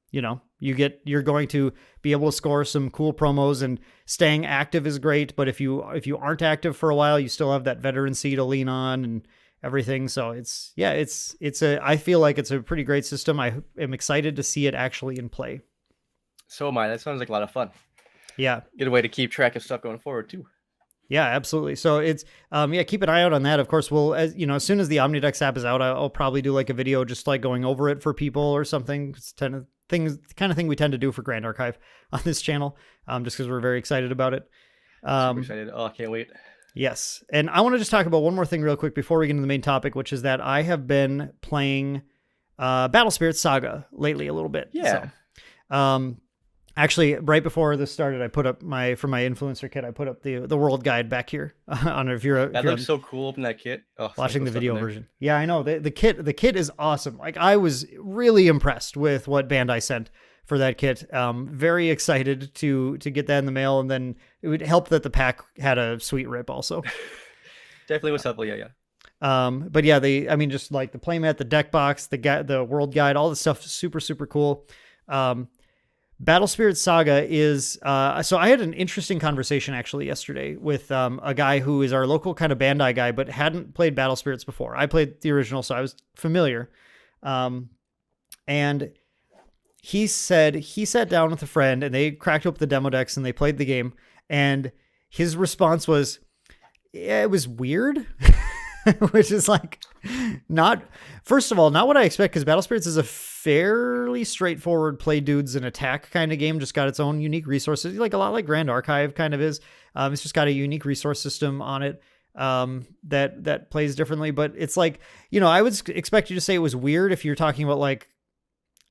you're going to be able to score some cool promos, and staying active is great. But if you aren't active for a while, you still have that veterancy to lean on and everything. So I feel like it's a pretty great system. I am excited to see it actually in play. So am I. That sounds like a lot of fun. Yeah. Good way to keep track of stuff going forward too. Yeah, absolutely. So it's, keep an eye out on that. Of course, as soon as the OmniDex app is out, I'll probably do like a video just like going over it for people or something. It's kind of thing we tend to do for Grand Archive on this channel, just because we're very excited about it. Super excited. Oh, I can't wait. Yes. And I want to just talk about one more thing real quick before we get into the main topic, which is that I have been playing Battle Spirits Saga lately a little bit. Yeah. So, actually, right before this started, I put up for my influencer kit, I put up the world guide back here. On if you're that looks so cool in that kit. Oh, watching the video version. Yeah, I know the kit is awesome. Like I was really impressed with what Bandai sent for that kit. Very excited to get that in the mail, and then it would help that the pack had a sweet rip also. Definitely was helpful. Yeah. But yeah, just like the playmat, the deck box, the world guide, all the stuff, super super cool. Battle Spirits Saga is, so I had an interesting conversation actually yesterday with a guy who is our local kind of Bandai guy, but hadn't played Battle Spirits before. I played the original, so I was familiar. And he said he sat down with a friend and they cracked up the demo decks and they played the game. And his response was, yeah, it was weird. Which is like first of all, not what I expect, because Battle Spirits is a fairly straightforward play dudes and attack kind of game. Just got its own unique resources, like a lot like Grand Archive kind of is. It's just got a unique resource system on it that plays differently. But it's like, I would expect you to say it was weird if you're talking about like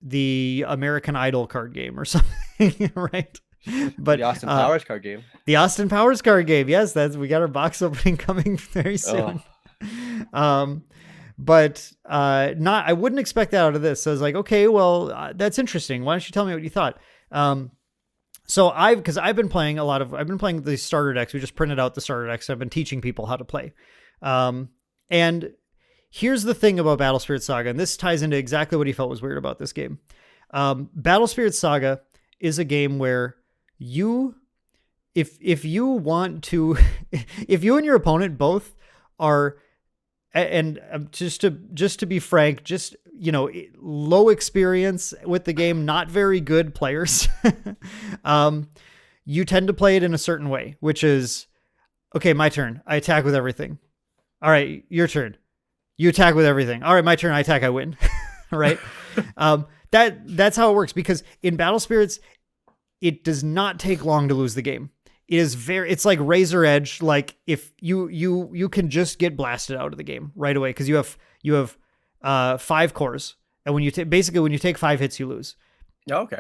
the American Idol card game or something, right? But the Austin Powers card game. The Austin Powers card game. Yes, we got our box opening coming very soon. But I wouldn't expect that out of this. So I was like, okay, well, that's interesting. Why don't you tell me what you thought? So because I've been playing the starter decks. We just printed out the starter decks. I've been teaching people how to play. And here's the thing about Battle Spirits Saga, and this ties into exactly what he felt was weird about this game. Battle Spirits Saga is a game where if you want to, if you and your opponent both are, and just to be frank, just, low experience with the game, not very good players, you tend to play it in a certain way, which is, okay, my turn. I attack with everything. All right, your turn. You attack with everything. All right, my turn. I attack. I win. Right? That's how it works, because in Battle Spirits, it does not take long to lose the game. It's like razor edge. Like if you can just get blasted out of the game right away, because you have 5 cores, and when you take 5 hits, you lose. Okay.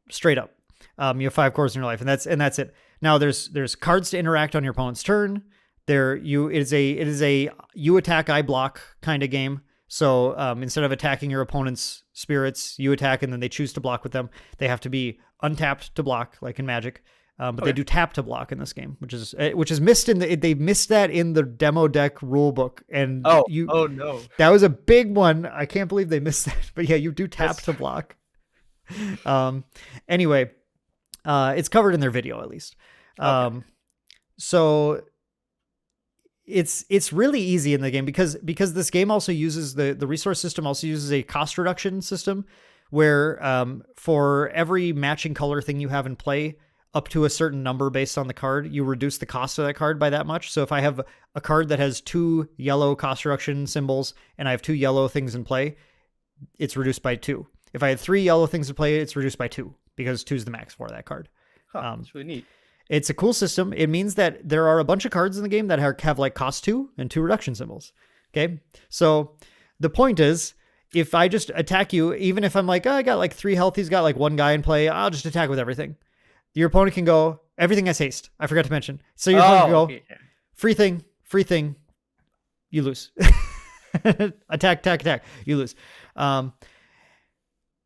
Straight up. You have 5 cores in your life, and that's it. Now there's cards to interact on your opponent's turn. It is a you attack, I block kind of game. So instead of attacking your opponent's spirits, you attack, and then they choose to block with them. They have to be untapped to block, like in Magic. But they do tap to block in this game, which is missed they missed that in the demo deck rule book. And oh no, that was a big one. I can't believe they missed that. But yeah, you do tap to block. Anyway, it's covered in their video at least. Okay. So it's really easy in the game because this game also uses the resource system also uses a cost reduction system where for every matching color thing you have in play, up to a certain number based on the card, you reduce the cost of that card by that much. So if I have a card that has 2 yellow cost reduction symbols and I have 2 yellow things in play, it's reduced by 2. If I had 3 yellow things in play, it's reduced by 2, because 2 is the max for that card. That's really neat. It's a cool system. It means that there are a bunch of cards in the game that have like cost 2 and 2 reduction symbols. Okay. So the point is, if I just attack you, even if I'm like, I got like 3 health, he's got like 1 guy in play, I'll just attack with everything. Your opponent can go, everything has haste. I forgot to mention. So your opponent can go, okay. free thing, you lose. attack, you lose.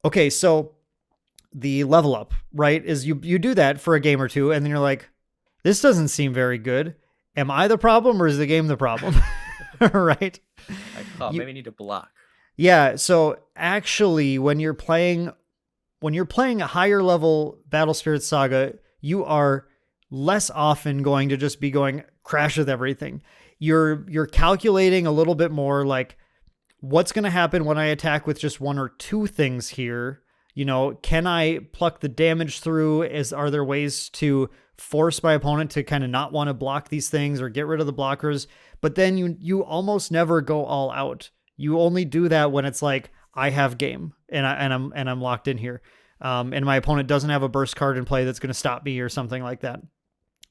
Okay, so the level up, right, is you do that for a game or two, and then you're like, this doesn't seem very good. Am I the problem or is the game the problem? Right? Like, oh, maybe I need to block. Yeah. So actually, when you're playing a higher level Battle Spirits Saga, you are less often going to just be going crash with everything. You're calculating a little bit more, like, what's going to happen when I attack with just one or two things here? You know, can I pluck the damage through? Are there ways to force my opponent to kind of not want to block these things or get rid of the blockers? But then you almost never go all out. You only do that when it's like, I have game and I'm locked in here. And my opponent doesn't have a burst card in play that's going to stop me or something like that.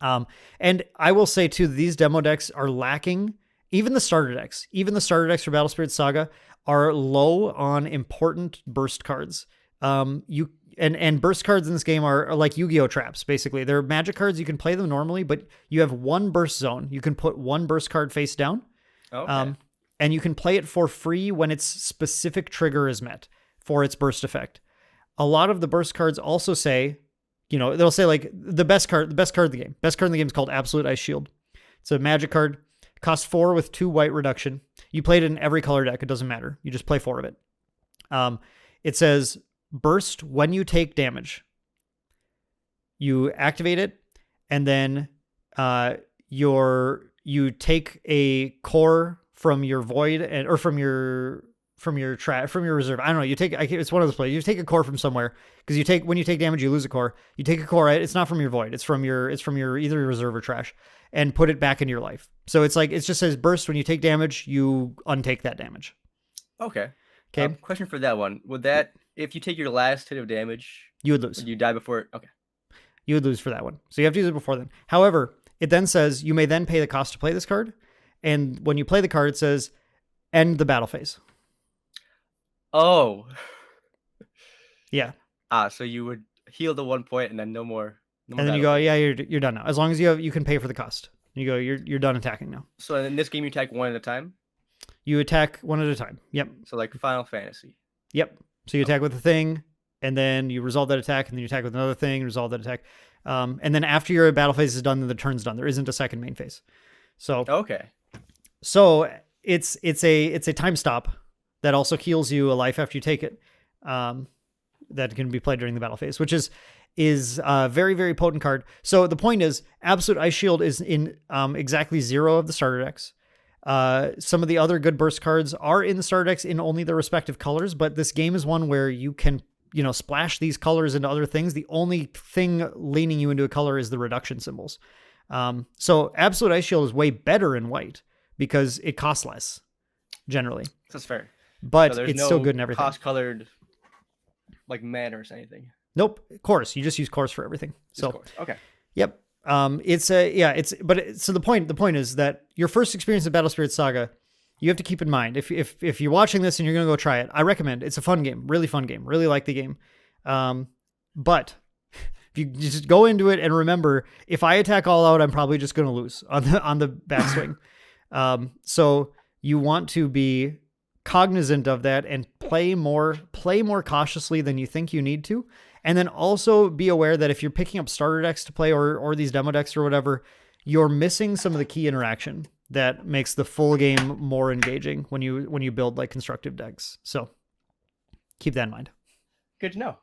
And I will say too, these demo decks are lacking. Even the starter decks for Battle Spirits Saga are low on important burst cards. And burst cards in this game are like Yu-Gi-Oh traps. Basically, they're magic cards. You can play them normally, but you have one burst zone. You can put one burst card face down. Okay. And you can play it for free when its specific trigger is met for its burst effect. A lot of the burst cards also say, you know, they'll say like the best card of the game. Best card in the game is called Absolute Ice Shield. It's a magic card. Costs 4 with 2 white reduction. You played it in every color deck. It doesn't matter. You just play 4 of it. It says burst when you take damage. You activate it, and then you take a core from your void or from your reserve. I don't know. It's one of those plays. You take a core from somewhere because when you take damage, you lose a core. You take a core. It's not from your void. It's from your either reserve or trash, and put it back in your life. So it's like, it just says burst when you take damage, you untake that damage. Okay. Okay. Question for that one. Would that, if you take your last hit of damage, You would lose. would you die before it? Okay. You would lose for that one. So you have to use it before then. However, it then says you may then pay the cost to play this card. And when you play the card, it says end the battle phase. Oh. Yeah. So you would heal the 1 point and then no more. And then you go, yeah, you're done now. As long as you can pay for the cost. You go, you're done attacking now. So in this game, you attack one at a time? You attack one at a time. Yep. So like Final Fantasy. Yep. So you attack with a thing, and then you resolve that attack, and then you attack with another thing, resolve that attack. And then after your battle phase is done, then the turn's done. There isn't a second main phase. So okay. So it's a time stop that also heals you a life after you take it. That can be played during the battle phase, which is a very, very potent card. So the point is, Absolute Ice Shield is in exactly 0 of the starter decks. Some of the other good burst cards are in the starter decks in only their respective colors, but this game is one where you can, splash these colors into other things. The only thing leaning you into a color is the reduction symbols. So Absolute Ice Shield is way better in white because it costs less, generally. That's fair. But so it's still good in everything. Cost-colored, like, manners or anything. Nope, course. You just use course for everything. So okay. Yep. So the point is that your first experience of Battle Spirits Saga, you have to keep in mind, if you're watching this and you're going to go try it, I recommend. It's a fun game, really fun game. Really like the game. But if you just go into it and remember, if I attack all out, I'm probably just going to lose on the backswing. So you want to be cognizant of that and play more cautiously than you think you need to. And then also be aware that if you're picking up starter decks to play or these demo decks or whatever, you're missing some of the key interaction that makes the full game more engaging when you build like constructive decks. So keep that in mind. Good to know.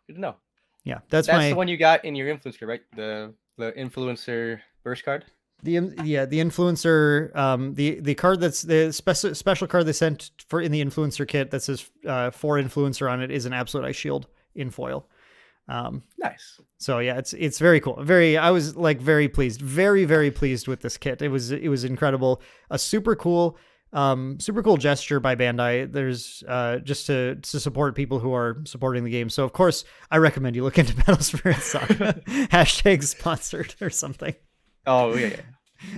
Yeah, that's the one you got in your influencer, right? The influencer burst card. The influencer, the card that's the special card they sent for in the influencer kit that says for influencer on it is an Absolute Ice Shield in foil. Nice. So yeah, it's very cool. I was like very pleased, very, very pleased with this kit. It was incredible. A super cool gesture by Bandai. There's just to support people who are supporting the game. So of course I recommend you look into Battle Spirits Saga # sponsored or something. Oh yeah.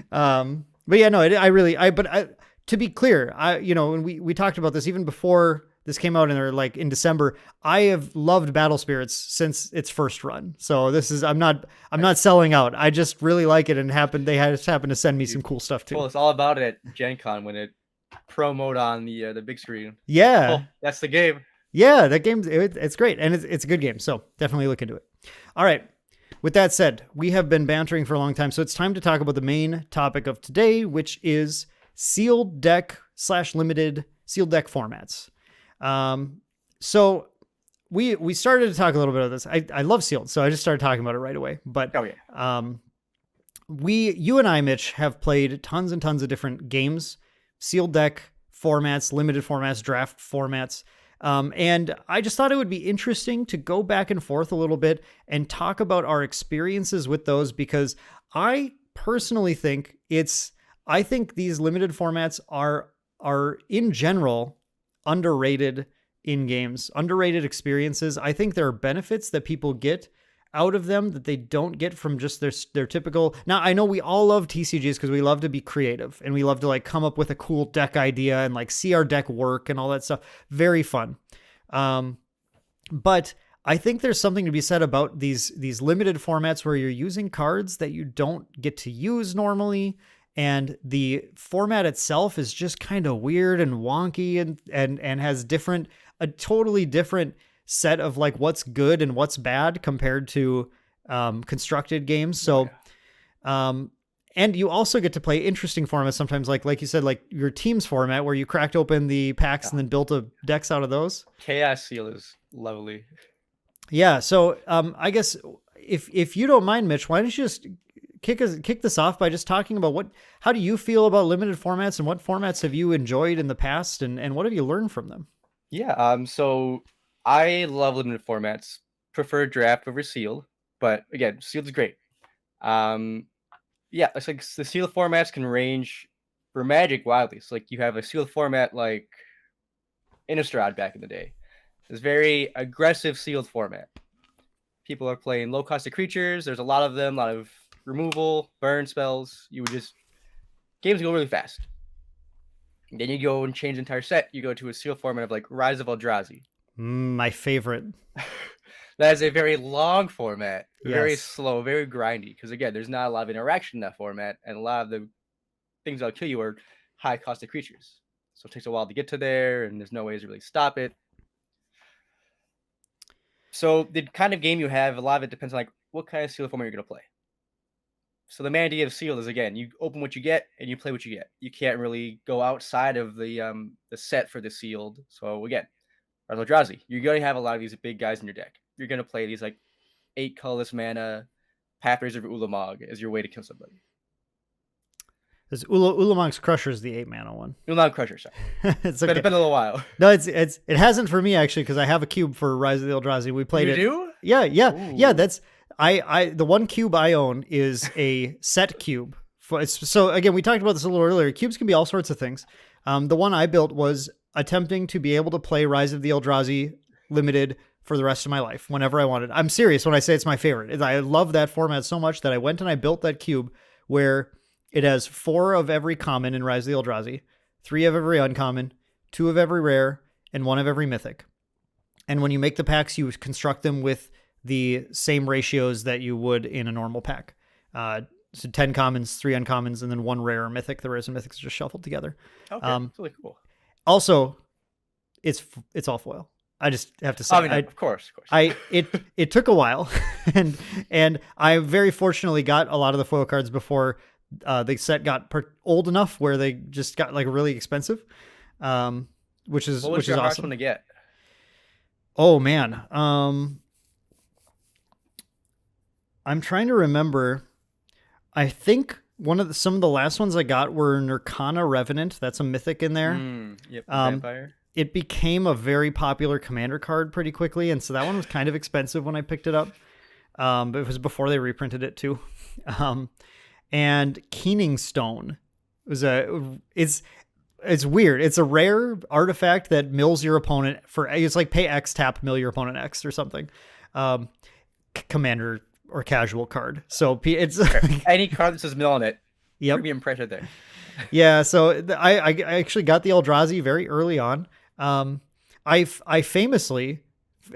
But yeah, no, to be clear, when we talked about this even before this came out in December, I have loved Battle Spirits since its first run. So I'm not selling out. I just really like it, and they just happened to send me some cool stuff too. Well, it's all about it at Gen Con when it promoted on the big screen. Yeah. Oh, that's the game. Yeah, that game, it's great. And it's a good game. So definitely look into it. All right. with that said, we have been bantering for a long time, so it's time to talk about the main topic of today, which is sealed deck / limited sealed deck formats. So we started to talk a little bit of this. I love sealed, so I just started talking about it right away. But you and I, Mitch, have played tons and tons of different games, sealed deck formats, limited formats, draft formats. And I just thought it would be interesting to go back and forth a little bit and talk about our experiences with those, because I personally think I think these limited formats are in general underrated in games, underrated experiences. I think there are benefits that people get out of them that they don't get from just their typical. Now, I know we all love TCGs because we love to be creative and we love to like come up with a cool deck idea and like see our deck work and all that stuff. Very fun. But I think there's something to be said about these limited formats where you're using cards that you don't get to use normally. And the format itself is just kind of weird and wonky and has a totally different set of like what's good and what's bad compared to constructed games. So, and you also get to play interesting formats sometimes, like you said, like your team's format where you cracked open the packs and then built decks out of those. Chaos Seal is lovely. Yeah. So I guess if you don't mind, Mitch, why don't you just kick this off by just talking about how do you feel about limited formats and what formats have you enjoyed in the past and what have you learned from them? Yeah. So I love limited formats, prefer draft over sealed, but again, sealed is great. Yeah, it's like the sealed formats can range for Magic wildly. So like you have a sealed format like Innistrad back in the day. It's very aggressive sealed format. People are playing low cost of creatures. There's a lot of them, a lot of removal, burn spells. Games go really fast. Then you go and change the entire set. You go to a sealed format of like Rise of Eldrazi. My favorite. That is a very long format, very Yes. slow, very grindy. Because again, there's not a lot of interaction in that format, and a lot of the things that'll kill you are high cost of creatures. So it takes a while to get to there, and there's no ways to really stop it. So the kind of game you have, a lot of it depends on like what kind of sealed format you're going to play. So the main idea of sealed is, again, you open what you get and you play what you get. You can't really go outside of the set for the sealed. So again, Eldrazi, you're going to have a lot of these big guys in your deck. You're going to play these like 8 colorless mana Pathways of Ulamog as your way to kill somebody. Because Ulamog's Crusher is the 8 mana one. Ulamog Crusher, sorry. It's okay. It's been a little while. No, it hasn't for me actually, because I have a cube for Rise of the Eldrazi. We played it. You do? Yeah. Ooh. Yeah. That's the one cube I own is a set cube. So again, we talked about this a little earlier. Cubes can be all sorts of things. The one I built was attempting to be able to play Rise of the Eldrazi limited for the rest of my life whenever I wanted. I'm serious when I say it's my favorite. I love that format so much that I went and I built that cube where it has 4 of every common in Rise of the Eldrazi, 3 of every uncommon, 2 of every rare, and 1 of every mythic. And when you make the packs, you construct them with the same ratios that you would in a normal pack. So 10 commons, 3 uncommons, and then 1 rare or mythic. The rares and mythics are just shuffled together. Okay, that's really cool. Also, it's all foil. I just have to say, of course. It took a while, and I very fortunately got a lot of the foil cards before the set got old enough where they just got like really expensive, which is your hardest awesome one to get? Oh man, I'm trying to remember. I think some of the last ones I got were Nirkana Revenant. That's a mythic in there. Yep, vampire. It became a very popular commander card pretty quickly, and so that one was kind of expensive when I picked it up. But it was before they reprinted it too. And Keening Stone was it's weird. It's a rare artifact that mills your opponent it's like pay X, tap, mill your opponent X or something. Commander or casual card. So it's any card that says mill on it. Yep. Premium pressure there. Yeah. So I actually got the Eldrazi very early on. I famously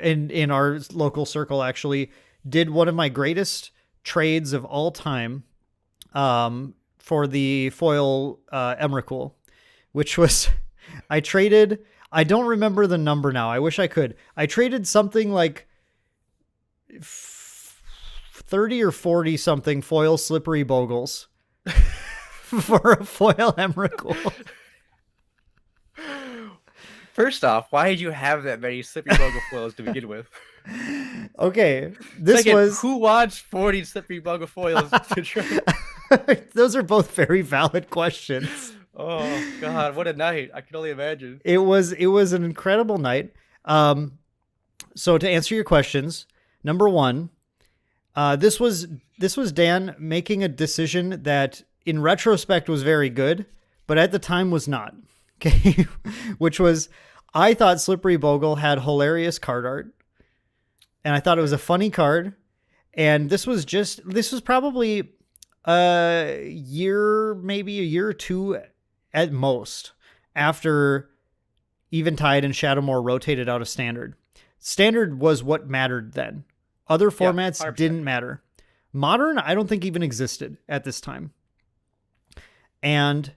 in our local circle actually did one of my greatest trades of all time for the foil Emrakul, which was I don't remember the number now. I wish I could. I traded something like 30 or 40 something foil slippery bogles for a foil Emrakul. First off, why did you have that many slippery bogle foils to begin with? Okay, this Second, was who wants 40 slippery bogle foils to try? those are both very valid questions. Oh God, what a night! I can only imagine. It was an incredible night. So to answer your questions, number one, this was Dan making a decision that in retrospect was very good, but at the time was not. Okay, which was, I thought Slippery Bogle had hilarious card art, and I thought it was a funny card. And this was probably a year or two at most after Eventide and Shadowmoor rotated out of Standard. Standard was what mattered then. Other formats didn't matter. Modern, I don't think even existed at this time. And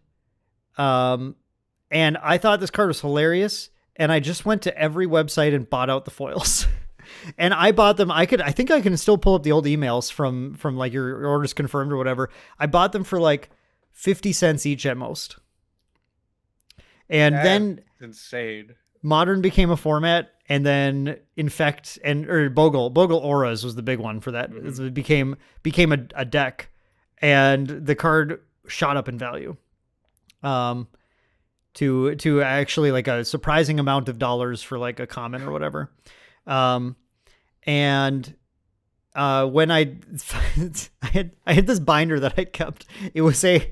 I thought this card was hilarious, and I just went to every website and bought out the foils. And I bought them. I think I can still pull up the old emails from like your orders confirmed or whatever. I bought them for like 50 cents each at most. And then insane. Modern became a format, and then Bogle Auras was the big one for that. Mm-hmm. It became a deck, and the card shot up in value. To actually like a surprising amount of dollars for like a common or whatever. When I had this binder that I kept, it was a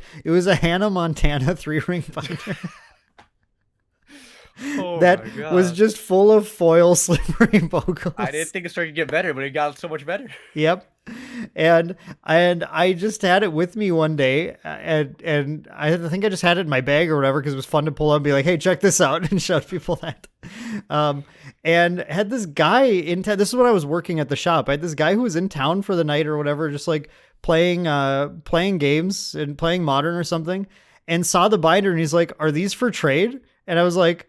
Hannah Montana 3-ring binder. That was just full of foil slippery bogles. I didn't think it started to get better, but it got so much better. Yep. And I just had it with me one day, and I think I just had it in my bag or whatever because it was fun to pull up and be like, hey, check this out, and show people that. And had this guy in town. This is when I was working at the shop. I had this guy who was in town for the night or whatever, just like playing games and playing Modern or something, and saw the binder, and he's like, are these for trade? And I was like,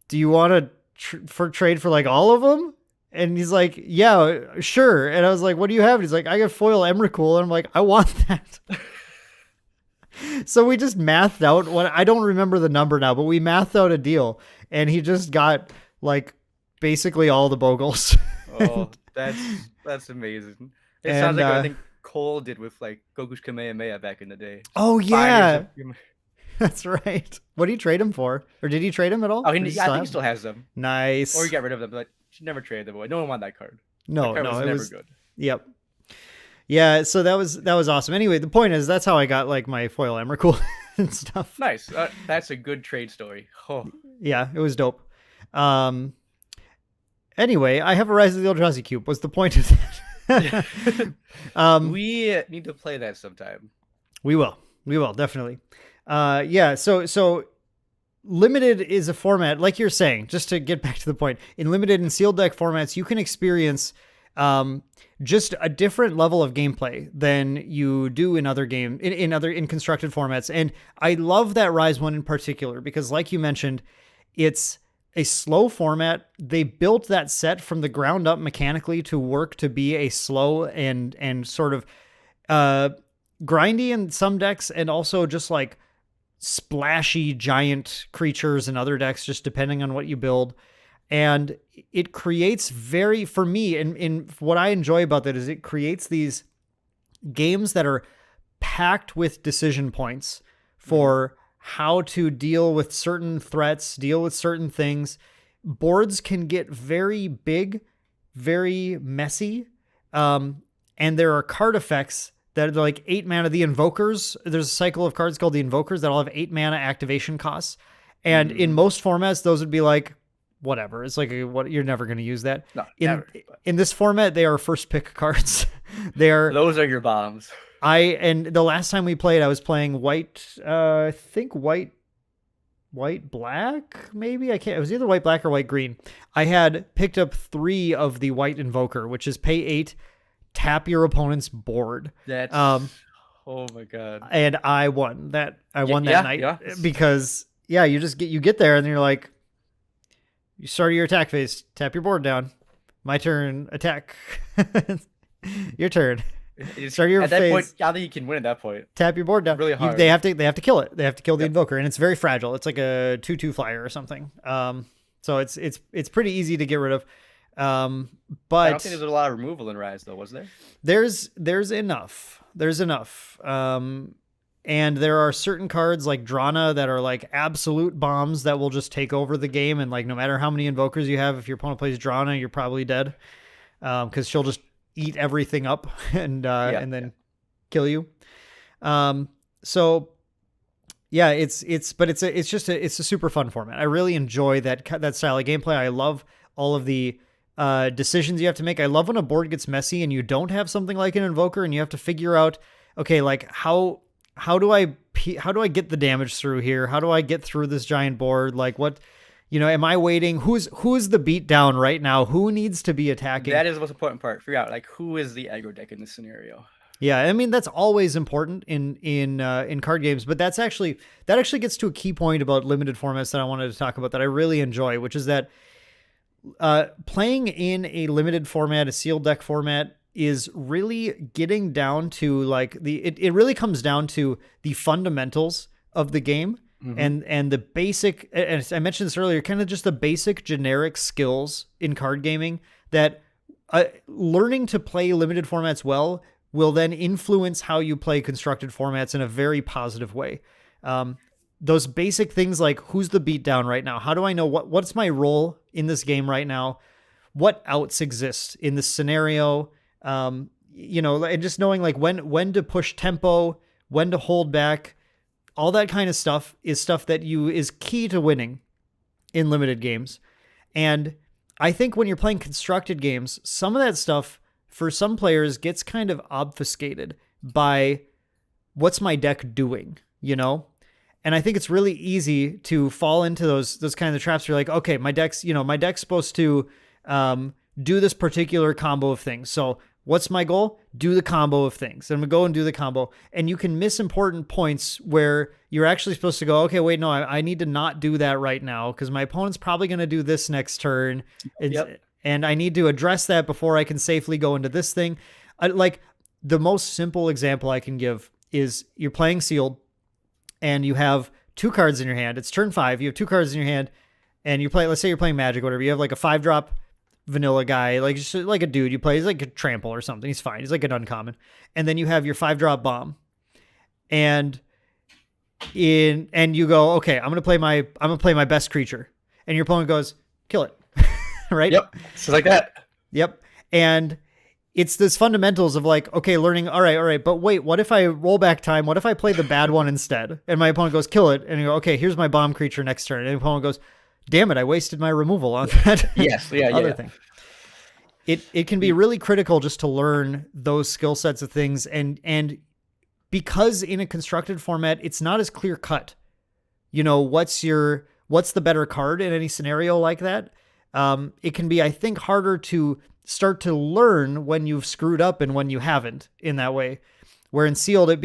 do you want to trade for like all of them? And he's like, yeah, sure. And I was like, what do you have? And he's like, I got foil Emrakul. And I'm like, I want that. So we just mathed out I don't remember the number now, but we mathed out a deal, and he just got like basically all the bogles. Oh, that's amazing. It sounds like what I think Cole did with like Goku's Kamehameha back in the day. Oh yeah. That's right. What did he trade him for? Or did he trade him at all? Oh, I think he still has them. Nice. Or he got rid of them, but he never traded them away. No one wanted that card. No, that card was never good. Yep. Yeah, so that was awesome. Anyway, the point is that's how I got like my foil Emrakul and stuff. Nice. That's a good trade story. Oh. Yeah, it was dope. Anyway, I have a Rise of the Eldrazi Cube. What's the point of that? We need to play that sometime. We will, definitely. Yeah, so Limited is a format, like you're saying, just to get back to the point. In Limited and sealed deck formats, you can experience just a different level of gameplay than you do in other in constructed formats. And I love that Rise one in particular because, like you mentioned, it's a slow format. They built that set from the ground up mechanically to work to be a slow and sort of grindy in some decks, and also just like splashy giant creatures in other decks, just depending on what you build. And it creates for me, in what I enjoy about that is it creates these games that are packed with decision points for how to deal with certain threats, deal with certain things. Boards can get very big, very messy. And there are card effects that are like 8 mana. The Invokers, there's a cycle of cards called the Invokers that all have 8 mana activation costs. And in most formats, those would be like, whatever. It's like, you're never going to use that. No, in this format, they are first pick cards. Those are your bombs. And the last time we played, I was playing white, I think white black, maybe. It was either white black or white green. I had picked up 3 of the white Invoker, which is pay 8, tap your opponent's board. That's oh my god. And I won that. Won that night because you get there and you're like, you start your attack phase, tap your board down. My turn, attack. Your turn. It's, Start your at that point, phase. I don't think you can win at that point. Tap your board down. Really hard. They have to kill it. They have to kill the Yep. invoker, and it's very fragile. It's like a 2/2 flyer or something. So it's pretty easy to get rid of. But I don't think there's a lot of removal in Rise, though, was there? there's enough. There's enough. And there are certain cards like Drana that are like absolute bombs that will just take over the game. And like no matter how many invokers you have, if your opponent plays Drana, you're probably dead. Because she'll just eat everything up and then kill you. So yeah, it's a super fun format. I really enjoy that style of gameplay. I love all of the decisions you have to make. I love when a board gets messy and you don't have something like an invoker and you have to figure out, okay, like how do I get the damage through here? How do I get through this giant board? Like what, am I waiting? Who's the beat down right now? Who needs to be attacking? That is the most important part. Figure out like who is the aggro deck in this scenario. Yeah, I mean that's always important in card games, but that actually gets to a key point about limited formats that I wanted to talk about that I really enjoy, which is that playing in a limited format, a sealed deck format, is really getting down to like it really comes down to the fundamentals of the game. Mm-hmm. and the basic, and I mentioned this earlier, kind of just the basic generic skills in card gaming that learning to play limited formats well will then influence how you play constructed formats in a very positive way. Those basic things like who's the beatdown right now? How do I know what's my role in this game right now? What outs exist in this scenario? And just knowing like when to push tempo, when to hold back, all that kind of stuff is stuff that is key to winning in limited games. And I think when you're playing constructed games, some of that stuff for some players gets kind of obfuscated by what's my deck doing, And I think it's really easy to fall into those kinds of traps where you're like, okay, my deck's supposed to do this particular combo of things. So what's my goal? Do the combo of things. And I'm going to go and do the combo. And you can miss important points where you're actually supposed to go, okay, wait, no, I need to not do that right now because my opponent's probably going to do this next turn. And I need to address that before I can safely go into this thing. Like the most simple example I can give is you're playing sealed and you have 2 cards in your hand. It's turn 5. You have 2 cards in your hand and let's say you're playing Magic or whatever. You have like a 5-drop vanilla guy, like just like a dude you play. He's like a trample or something. He's fine. He's like an uncommon. And then you have your 5-drop bomb. And you go, okay, I'm gonna play my best creature. And your opponent goes, kill it. Right? Yep. It's like that. Yep. And it's this fundamentals of like, okay, learning, all right, but wait, what if I roll back time? What if I play the bad one instead? And my opponent goes, kill it. And you go, okay, here's my bomb creature next turn. And the opponent goes, damn it, I wasted my removal on that. Yes, other thing. It can be really critical just to learn those skill sets of things, and because in a constructed format, it's not as clear cut. What's the better card in any scenario like that? It can be, I think, harder to start to learn when you've screwed up and when you haven't in that way. Where in sealed, it would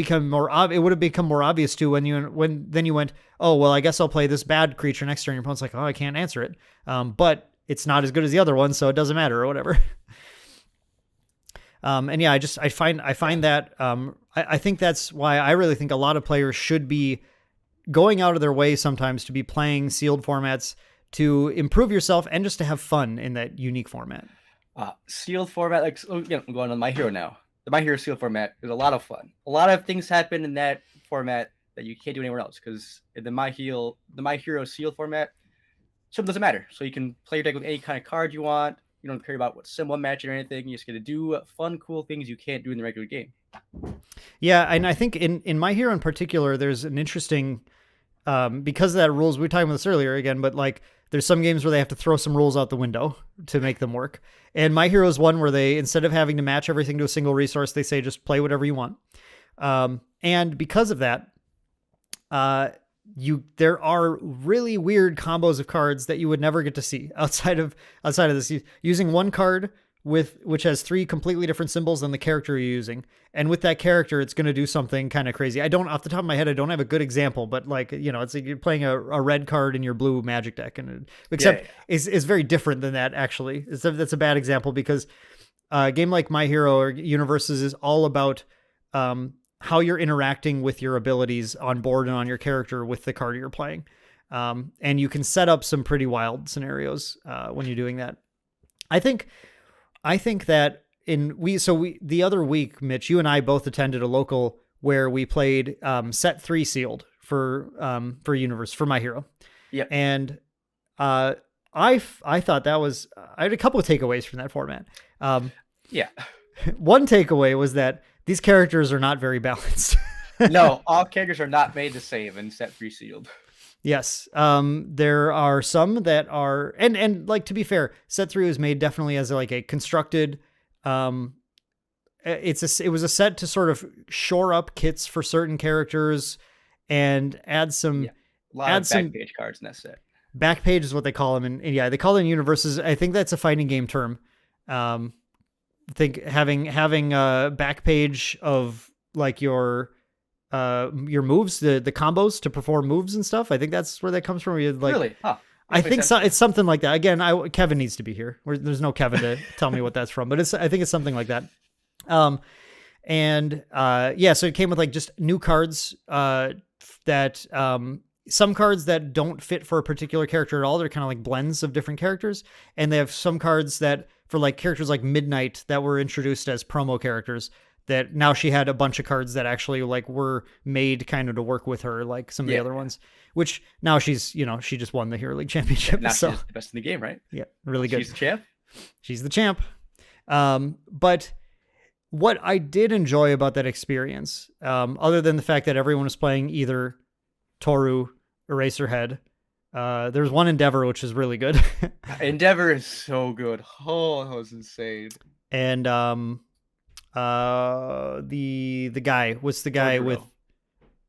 have become more obvious to when you went, oh, well, I guess I'll play this bad creature next turn. Your opponent's like, oh, I can't answer it. But it's not as good as the other one, so it doesn't matter or whatever. And yeah, I find that, I think that's why I really think a lot of players should be going out of their way sometimes to be playing sealed formats to improve yourself and just to have fun in that unique format. Sealed format, like, I'm going on My Hero now. The My Hero sealed format is a lot of fun. A lot of things happen in that format that you can't do anywhere else because in the My Hero sealed format, something doesn't matter. So you can play your deck with any kind of card you want. You don't care about what symbol I'm matching or anything. You just get to do fun, cool things you can't do in the regular game. Yeah, and I think in My Hero in particular, there's an interesting, because of that rules, we were talking about this earlier again, but like there's some games where they have to throw some rules out the window to make them work. And My Hero is one where they, instead of having to match everything to a single resource, they say just play whatever you want. And because of that, there are really weird combos of cards that you would never get to see outside of this. Using one card which has 3 completely different symbols than the character you're using, and with that character, it's going to do something kind of crazy. I don't, off the top of my head, I don't have a good example, but like it's like you're playing a red card in your blue Magic deck, and is very different than that. Actually, that's a bad example because a game like My Hero or Universes is all about how you're interacting with your abilities on board and on your character with the card you're playing. And you can set up some pretty wild scenarios when you're doing that. I think that the other week, Mitch, you and I both attended a local where we played set 3 sealed for Universe for My Hero. Yep. And I thought that was, I had a couple of takeaways from that format. Yeah. One takeaway was that these characters are not very balanced. No, all characters are not made the same in set 3 sealed. Yes. There are some that are, and like, to be fair, set 3 was made definitely as like a constructed, it was a set to sort of shore up kits for certain characters and add some, a lot of back page cards in that set. Back page is what they call them. And yeah, they call them universes. I think that's a fighting game term. I think having back page of like your moves, the combos to perform moves and stuff. I think that's where that comes from. Like, really? Huh. I think so. It's something like that. Again, Kevin needs to be here. There's no Kevin to tell me what that's from, but I think it's something like that. So it came with like just new cards, that, some cards that don't fit for a particular character at all. They're kind of like blends of different characters. And they have some cards that for like characters like Midnight that were introduced as promo characters, that now she had a bunch of cards that actually like were made kind of to work with her, like some of the other ones, which now she's, she just won the Hero League Championship. Now she's the best in the game, right? Yeah, really good. She's the champ. She's the champ. But what I did enjoy about that experience, other than the fact that everyone was playing either Toru, Eraserhead, there's one Endeavor, which is really good. Endeavor is so good. Oh, that was insane. And the guy, what's the guy with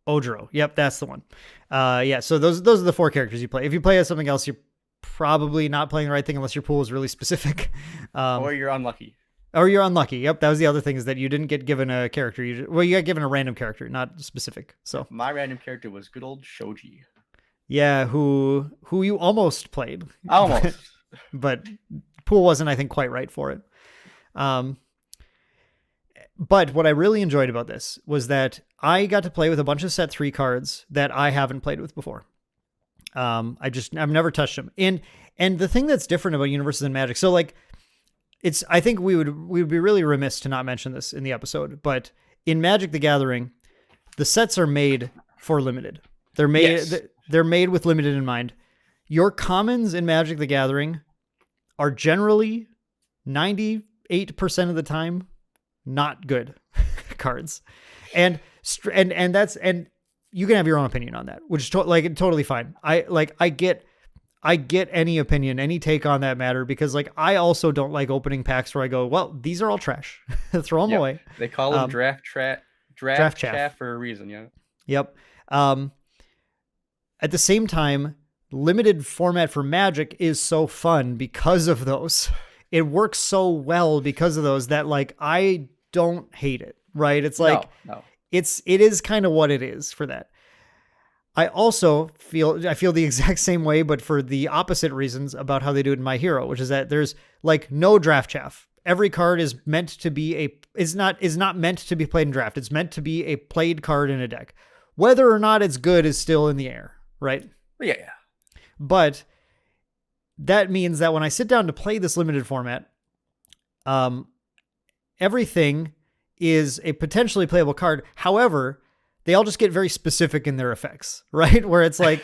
Ojiro? Yep, that's the one. So those are the 4 characters you play. If you play as something else, you're probably not playing the right thing unless your pool is really specific. Or you're unlucky. Yep, that was the other thing, is that you didn't get given a character. You got given a random character, not specific. So my random character was good old Shoji. Yeah, who you almost played. Almost. But pool wasn't, I think, quite right for it. But what I really enjoyed about this was that I got to play with a bunch of set 3 cards that I haven't played with before. I've never touched them. And the thing that's different about Universes and Magic, so like, I think we would be really remiss to not mention this in the episode, but in Magic the Gathering, the sets are made for limited. They're made with limited in mind. Your commons in Magic the Gathering are generally 98% of the time not good cards. And you can have your own opinion on that, which is totally fine. I get any opinion, any take on that matter, because like I also don't like opening packs where I go, well, these are all trash. Throw them away. They call them draft chaff for a reason. Yeah. Yep. At the same time, limited format for Magic is so fun because of those. It works so well because of those that like I don't hate it. Right? It's like it is kind of what it is for that. I also feel the exact same way, but for the opposite reasons about how they do it in My Hero, which is that there's like no draft chaff. Every card is meant to be is not meant to be played in draft. It's meant to be a played card in a deck. Whether or not it's good is still in the air, right? Yeah. But that means that when I sit down to play this limited format, everything is a potentially playable card. However, they all just get very specific in their effects, right? Where it's like,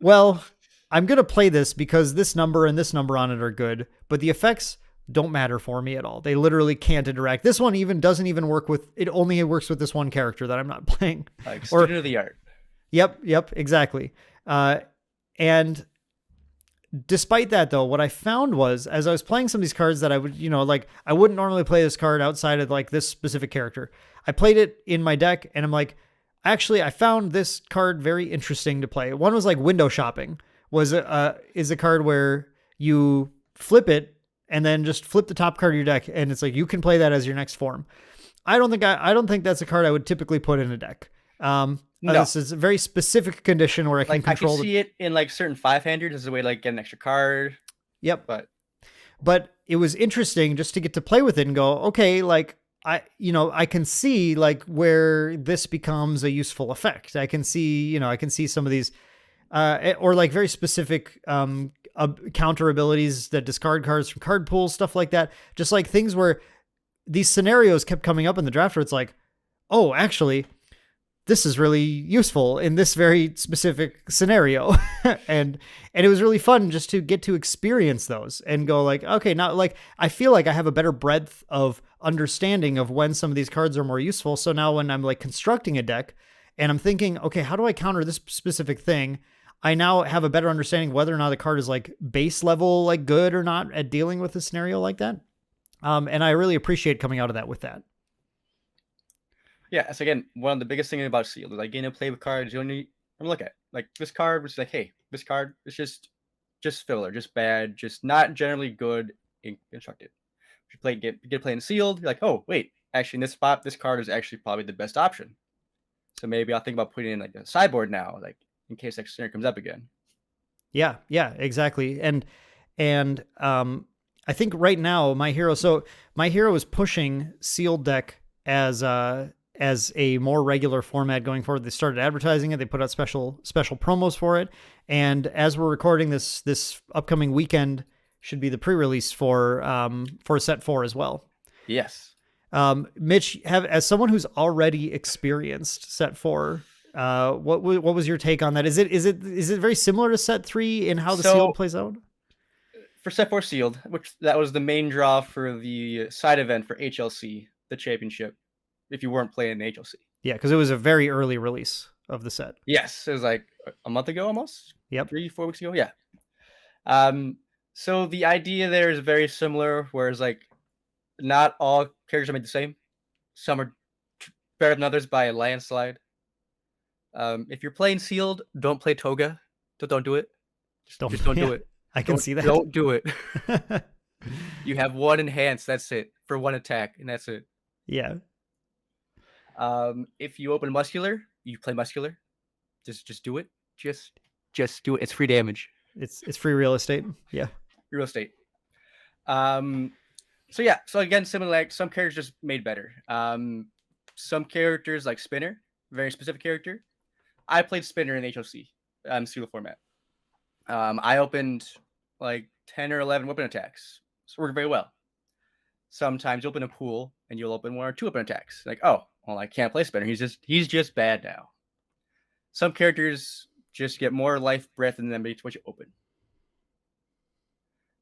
well, I'm going to play this because this number and this number on it are good, but the effects don't matter for me at all. They literally can't interact. This one doesn't even work with, it only works with this one character that I'm not playing. Like student of the art. Yep, exactly. And despite that though, what I found was, as I was playing some of these cards that I would, I wouldn't normally play this card outside of like this specific character. I played it in my deck and I'm like, actually, I found this card very interesting to play. One was like Window Shopping, is a card where you flip it and then just flip the top card of your deck, and it's like you can play that as your next form. I don't think that's a card I would typically put in a deck. No. This is a very specific condition where I can control. I can see it in like certain 5-handers as a way to like get an extra card. Yep. but it was interesting just to get to play with it and go, okay, like I can see like where this becomes a useful effect. I can see, I can see some of these, or like very specific, counter abilities that discard cards from card pools, stuff like that. Just like things where these scenarios kept coming up in the draft where it's like, oh, actually, this is really useful in this very specific scenario. and it was really fun just to get to experience those and go like, okay, now like I feel like I have a better breadth of understanding of when some of these cards are more useful. So now when I'm like constructing a deck and I'm thinking, okay, how do I counter this specific thing? I now have a better understanding whether or not the card is like base level, like good or not at dealing with a scenario like that. And I really appreciate coming out of that with that. Yeah, so again, one of the biggest things about sealed is like getting to play with cards. You only look at like this card, which is like, hey, this card is just filler, just bad, just not generally good in constructed. If you get playing sealed, you're like, oh wait, actually in this spot, this card is actually probably the best option. So maybe I'll think about putting in like a sideboard now, like in case that scenario comes up again. Yeah, exactly. And I think right now my hero is pushing sealed deck as a more regular format going forward. They started advertising it. They put out special promos for it. And as we're recording this upcoming weekend should be the pre-release for set 4 as well. Yes. Mitch, as someone who's already experienced set 4, what was your take on that? Is it very similar to set 3 in how the sealed plays out? For set 4 sealed, which that was the main draw for the side event for HLC, the championship, if you weren't playing the HLC. Yeah, because it was a very early release of the set. Yes, it was like a month ago almost. Yep. 3-4 weeks ago. Yeah. So the idea there is very similar, whereas like not all characters are made the same. Some are better than others by a landslide. If you're playing sealed, don't play Toga. Don't do it. Just don't do it. I can see that. Don't do it. You have one enhance. That's it for one attack, and that's it. Yeah. If you open muscular, you play muscular. Just do it. Just do it. It's free damage. It's free real estate. Yeah. Real estate. So yeah. So again, similar, like some characters just made better. Some characters like Spinner, very specific character. I played Spinner in HOC, Sealed format. I opened like 10 or 11 weapon attacks. So it worked very well. Sometimes you open a pool and you'll open 1 or 2 weapon attacks. Like, oh, well, I can't play Spinner. He's just bad now. Some characters just get more life breath in them based on what you open.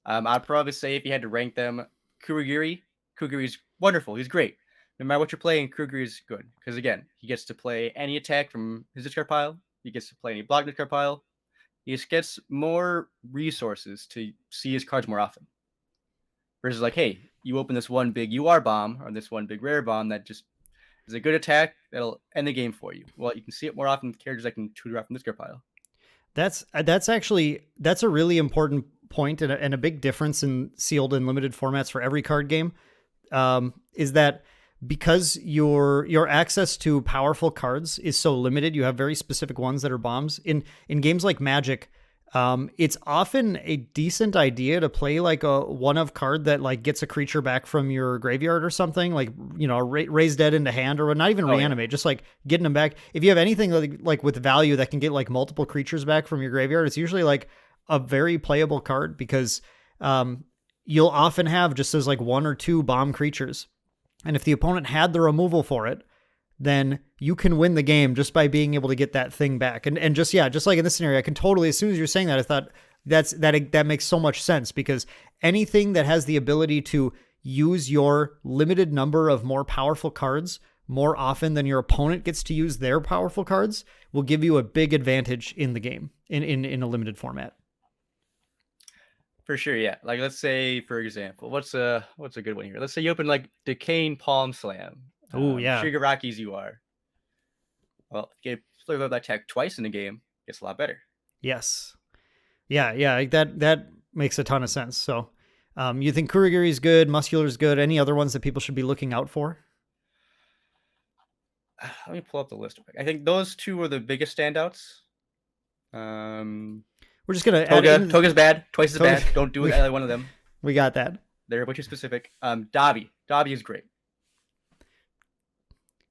I'd probably say if you had to rank them, Kurogiri's wonderful. He's great. No matter what you're playing, Kurogiri's good. Because again, he gets to play any attack from his discard pile. He gets to play any block discard pile. He just gets more resources to see his cards more often. Versus like, hey, you open this one big UR bomb or this one big rare bomb that just is a good attack that'll end the game for you. Well, you can see it more often with characters that can tutor out from this discard pile. That's a really important point and a big difference in sealed and limited formats for every card game. Is that because your access to powerful cards is so limited, you have very specific ones that are bombs. In games like Magic, it's often a decent idea to play like a one of card that like gets a creature back from your graveyard or something, like, raise dead into hand, or not even reanimate, just like getting them back. If you have anything like with value that can get like multiple creatures back from your graveyard, it's usually like a very playable card because you'll often have just as like 1 or 2 bomb creatures. And if the opponent had the removal for it, then you can win the game just by being able to get that thing back. And just like in this scenario, I can totally, as soon as you're saying that, I thought that makes so much sense, because anything that has the ability to use your limited number of more powerful cards more often than your opponent gets to use their powerful cards will give you a big advantage in the game in a limited format. For sure, yeah. Like, let's say, for example, what's a good one here? Let's say you open like Decaying Palm Slam. Oh yeah, Shigaraki's UR. Well, if you play that attack twice in the game, it's a lot better. Yes, yeah. That makes a ton of sense. So, you think Kurogiri's good, Muscular's good? Any other ones that people should be looking out for? Let me pull up the list. I think those 2 are the biggest standouts. We're just gonna Toga's bad, twice as bad. Don't do either one of them. We got that. They're a bunch of specific. Dabi is great.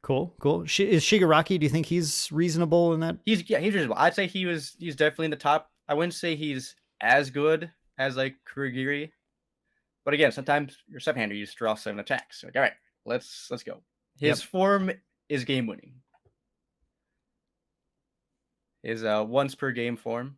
Cool. Is Shigaraki? Do you think he's reasonable in that? He's reasonable. I'd say he's definitely in the top. I wouldn't say he's as good as like Kurogiri, but again, sometimes your 7-hander you just draw 7 attacks. Like, all right, let's go. His form is game winning. His once per game form.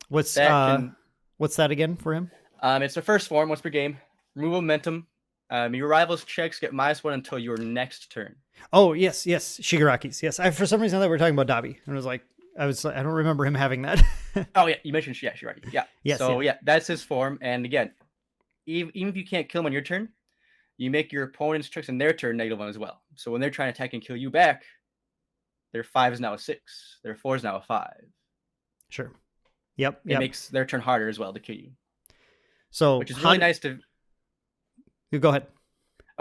What's that again for him? It's the first form, once per game. Remove momentum. Your rival's checks get -1 until your next turn. Oh, yes. Shigaraki's. Yes. For some reason I thought we were talking about Dabi. And I don't remember him having that. Oh, yeah. You mentioned Shiguraki. Yeah. Yes. So, that's his form. And again, even if you can't kill him on your turn, you make your opponent's checks in their turn -1 as well. So when they're trying to attack and kill you back, their 5 is now a 6. Their 4 is now a 5. Sure. Yep. It makes their turn harder as well to kill you. So, which is really nice to. You go ahead.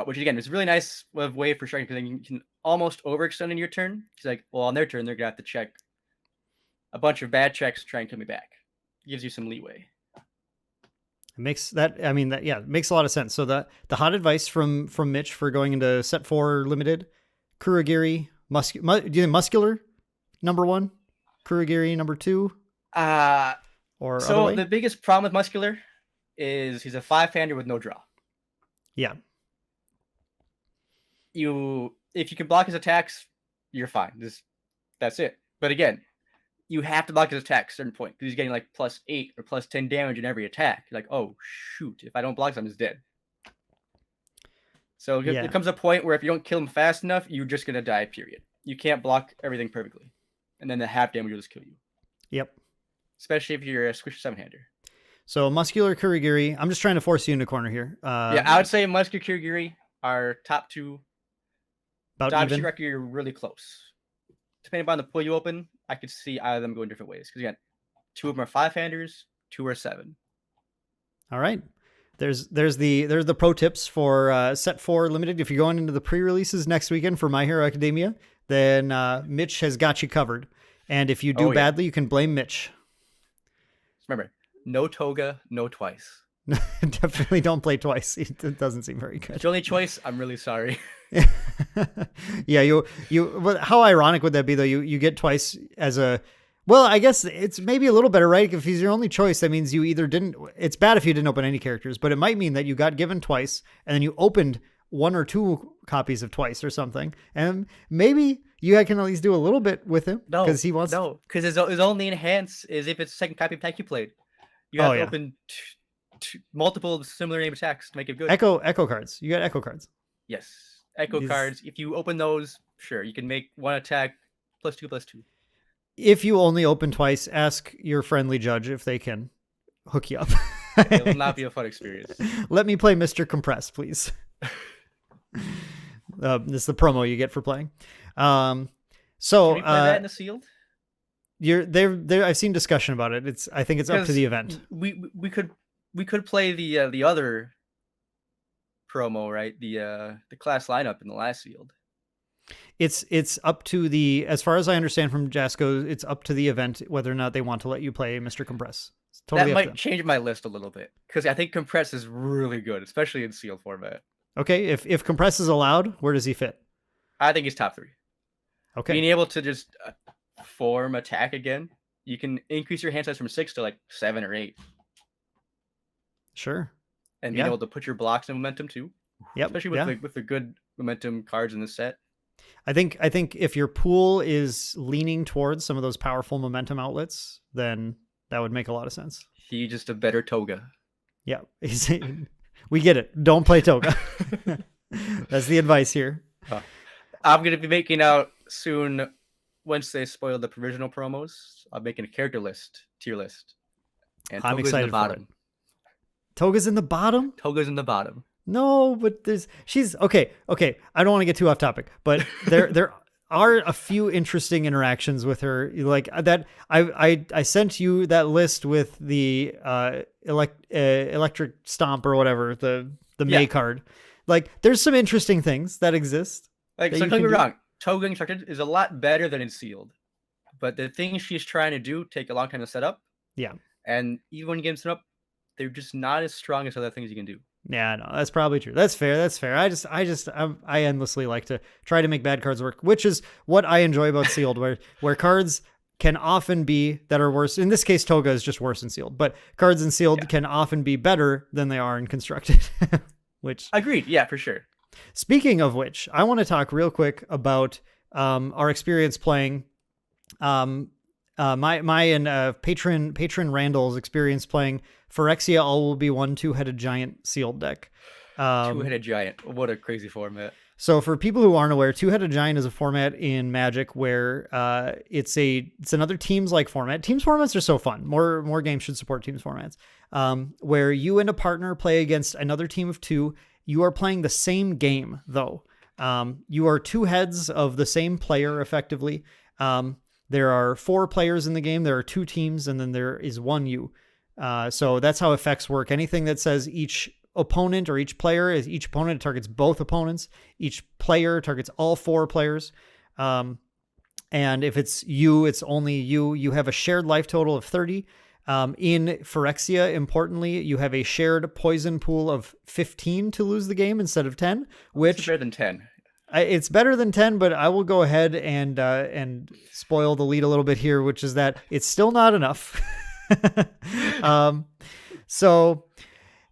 Which again is really nice way for striking, because then you can almost overextend in your turn. It's like, well, on their turn they're gonna have to check a bunch of bad checks to try and kill me back. It gives you some leeway. It makes that. I mean, that it makes a lot of sense. So the hot advice from Mitch for going into set 4 limited, Kurogiri, muscular, number 1, Kurogiri number 2. Or so the biggest problem with muscular is he's a 5-hander with no draw. Yeah. If you can block his attacks, you're fine. That's it. But again, you have to block his attack at a certain point, because he's getting like +8 or +10 damage in every attack. You're like, oh shoot, if I don't block him, he's dead. So there comes a point where if you don't kill him fast enough, you're just gonna die, period. You can't block everything perfectly. And then the half damage will just kill you. Yep. Especially if you're a squishy 7-hander. So muscular Kurogiri, I'm just trying to force you into a corner here. I would say muscular Kurogiri are top 2. About even. Shiguraki are really close. Depending upon the pool you open, I could see either of them going different ways. Because again, 2 of them are 5-handers, 2 are 7. All right. There's the pro tips for set 4 limited. If you're going into the pre-releases next weekend for My Hero Academia, then Mitch has got you covered. And if you do badly, you can blame Mitch. Remember, no toga, no twice. Definitely don't play twice. It doesn't seem very good. It's your only choice. I'm really sorry. Yeah, but how ironic would that be though? You get twice as a. Well, I guess it's maybe a little better, right? If he's your only choice, that means you either didn't. It's bad if you didn't open any characters, but it might mean that you got given twice and then you opened 1 or 2 copies of twice or something, and maybe you can at least do a little bit with him because he wants. No, because his only enhance is if it's the second copy of attack you played. You have to open multiple similar name attacks to make it good. Echo cards. You got echo cards. Yes, echo cards. If you open those, sure, you can make 1 attack +2/+2. If you only open twice, ask your friendly judge if they can hook you up. It will not be a fun experience. Let me play Mr. Compress, please. This is the promo you get for playing. So can we play that in the sealed? I've seen discussion about it. I think it's up to the event. We could play the other promo, right? The class lineup in the last sealed. It's up to as far as I understand from Jasco, it's up to the event whether or not they want to let you play Mr. Compress. Totally that might change my list a little bit, because I think Compress is really good, especially in sealed format. Okay, if Compress is allowed, where does he fit? I think he's top 3. Okay. Being able to just form attack again, you can increase your hand size from 6 to like 7 or 8. Sure. And being able to put your blocks in momentum too. Yep. Especially with the good momentum cards in this set. I think if your pool is leaning towards some of those powerful momentum outlets, then that would make a lot of sense. He's just a better Toga. Yeah. We get it. Don't play Toga. That's the advice here. I'm going to be making out soon, once they spoil the provisional promos, I'm making a character list, tier list. And I'm excited in the bottom. for it. Toga's in the bottom? Toga's in the bottom. No, but she's okay. I don't want to get too off topic, but there are a few interesting interactions with her. Like that, I sent you that list with the electric stomp or whatever, the May card. Like there's some interesting things that exist. Like, so don't get me wrong, Toga Instructed is a lot better than in sealed, but the things she's trying to do take a long time to set up. Yeah. And even when you get them set up, they're just not as strong as other things you can do. Yeah, no, that's probably true. That's fair. That's fair. I endlessly like to try to make bad cards work, which is what I enjoy about sealed, where cards can often be that are worse. In this case, Toga is just worse in sealed, but cards in sealed can often be better than they are in constructed. Which agreed. Yeah, for sure. Speaking of which, I want to talk real quick about our experience playing. My and patron Randall's experience playing Phyrexia All Will Be One Two-Headed Giant sealed deck. Two-headed giant. What a crazy format. So for people who aren't aware, Two-Headed Giant is a format in Magic where it's another teams-like format. Teams formats are so fun. More games should support teams formats. Where you and a partner play against another team of two. You are playing the same game, though. You are two heads of the same player, effectively. There are 4 players in the game. There are 2 teams, and then there is 1 you. So that's how effects work. Anything that says each opponent or each opponent targets both opponents. Each player targets all 4 players. And if it's you, it's only you. You have a shared life total of 30. In Phyrexia, importantly, you have a shared poison pool of 15 to lose the game instead of 10, which it's better than 10. It's better than 10, but I will go ahead and spoil the lead a little bit here, which is that it's still not enough. So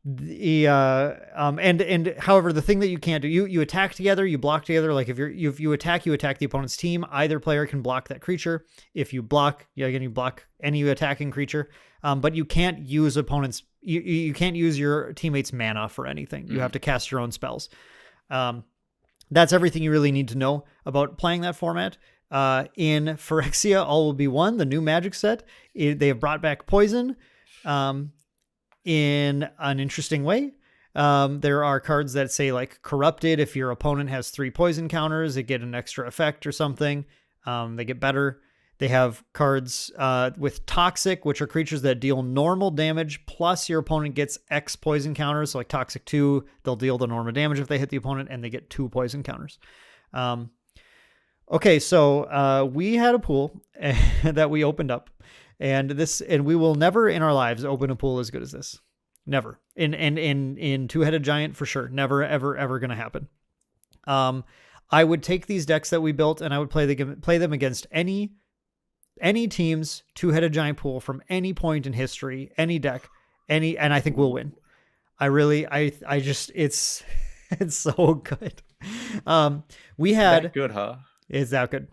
the and however, the thing that you can't do, you attack together, you block together. Like if you attack the opponent's team, either player can block that creature. If you block, again, you block any attacking creature. But you can't use you can't use your teammates' mana for anything. You have to cast your own spells. That's everything you really need to know about playing that format. In Phyrexia All Will Be One, the new Magic set, they have brought back poison in an interesting way. There are cards that say like Corrupted. If your opponent has 3 poison counters, they get an extra effect or something. They get better. They have cards with Toxic, which are creatures that deal normal damage, plus your opponent gets X poison counters. So like Toxic 2, they'll deal the normal damage if they hit the opponent, and they get 2 poison counters. Okay, so we had a pool that we opened up, and we will never in our lives open a pool as good as this. Never. In Two-Headed Giant, for sure. Never, ever going to happen. I would take these decks that we built, and I would play them against any team's Two-Headed Giant pool from any point in history, any deck, and I think we'll win. It's so good. We had that good, huh? It's that good.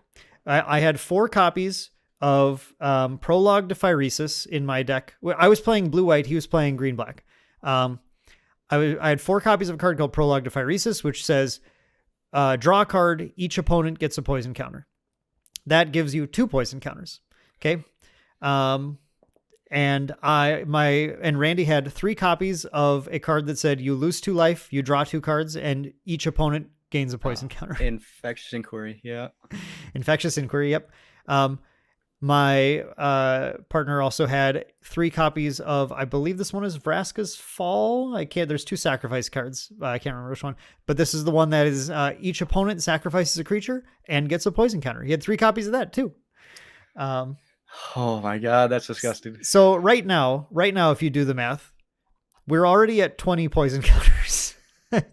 I had 4 copies of Prologue to Phyresis in my deck. I was playing blue-white. He was playing green-black. I had 4 copies of a card called Prologue to Phyresis, which says, draw a card, each opponent gets a poison counter. That gives you 2 poison counters. Okay. And Randy had 3 copies of a card that said you lose 2 life, you draw 2 cards, and each opponent gains a poison counter. Infectious Inquiry, yeah. Infectious Inquiry, yep. My partner also had 3 copies of, I believe this one is Vraska's Fall. There's 2 sacrifice cards. I can't remember which one, but this is the one that is each opponent sacrifices a creature and gets a poison counter. He had 3 copies of that too. Oh my God, that's disgusting. So right now, if you do the math, we're already at 20 poison counters.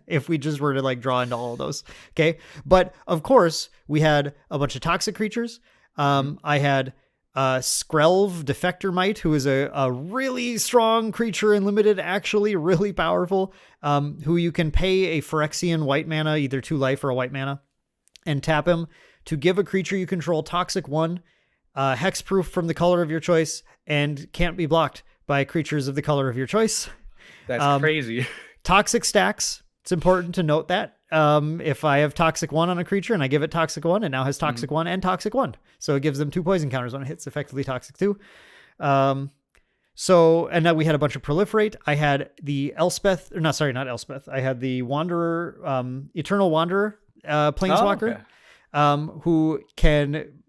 If we just were to like draw into all of those. Okay. But of course we had a bunch of toxic creatures. I had Skrelv Defector Might, who is a really strong creature in limited, actually really powerful, who you can pay a Phyrexian white mana, either 2 life or a white mana, and tap him to give a creature you control Toxic 1, hexproof from the color of your choice, and can't be blocked by creatures of the color of your choice. That's crazy. Toxic stacks. It's important to note that. If I have Toxic 1 on a creature and I give it Toxic 1, it now has Toxic 1 and Toxic 1. So it gives them 2 poison counters when it hits, effectively Toxic 2. And then we had a bunch of Proliferate. I had the not Elspeth. I had the Wanderer, Eternal Wanderer, Planeswalker, who can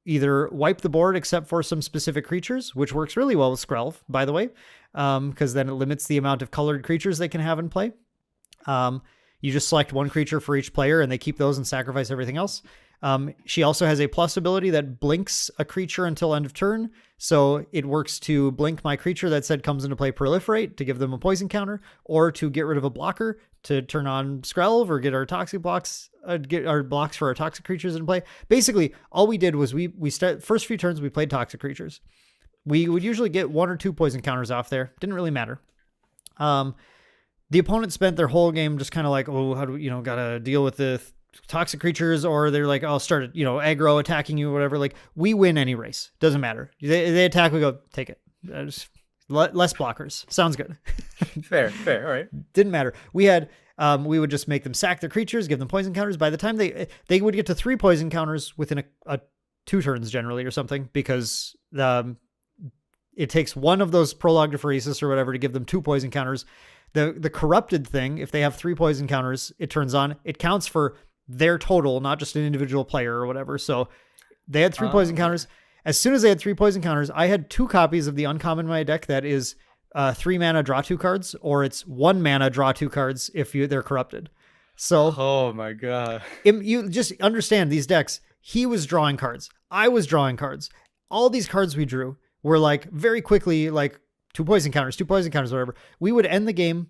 either wipe the board except for some specific creatures, which works really well with Skrelv, by the way, because then it limits the amount of colored creatures they can have in play. You just select 1 creature for each player and they keep those and sacrifice everything else. She also has a plus ability that blinks a creature until end of turn. So it works to blink my creature that said comes into play proliferate to give them a poison counter, or to get rid of a blocker to turn on Skrelv or get our toxic blocks, get our blocks for our toxic creatures in play. Basically, all we did was we first few turns we played toxic creatures. We would usually get 1 or 2 poison counters off there. Didn't really matter. The opponent spent their whole game just kind of like, oh, how do we, gotta deal with the toxic creatures, or they're like, I'll start, aggro attacking you, whatever. Like, we win any race. Doesn't matter. They attack, we go, take it. Just less blockers. Sounds good. Fair. All right. Didn't matter. We had, we would just make them sack their creatures, give them poison counters. By the time they would get to 3 poison counters within a 2 turns generally or something, because it takes one of those prologue aphoresis or whatever to give them 2 poison counters. The corrupted thing, if they have 3 poison counters, it turns on. It counts for their total, not just an individual player or whatever. So they had 3 poison counters. As soon as they had 3 poison counters, I had 2 copies of the uncommon in my deck that is 3 mana, draw 2 cards, or it's 1 mana, draw 2 cards if they're corrupted. So, oh my God. You just understand these decks. He was drawing cards. I was drawing cards. All these cards we drew were like very quickly, like 2 poison counters, whatever. We would end the game.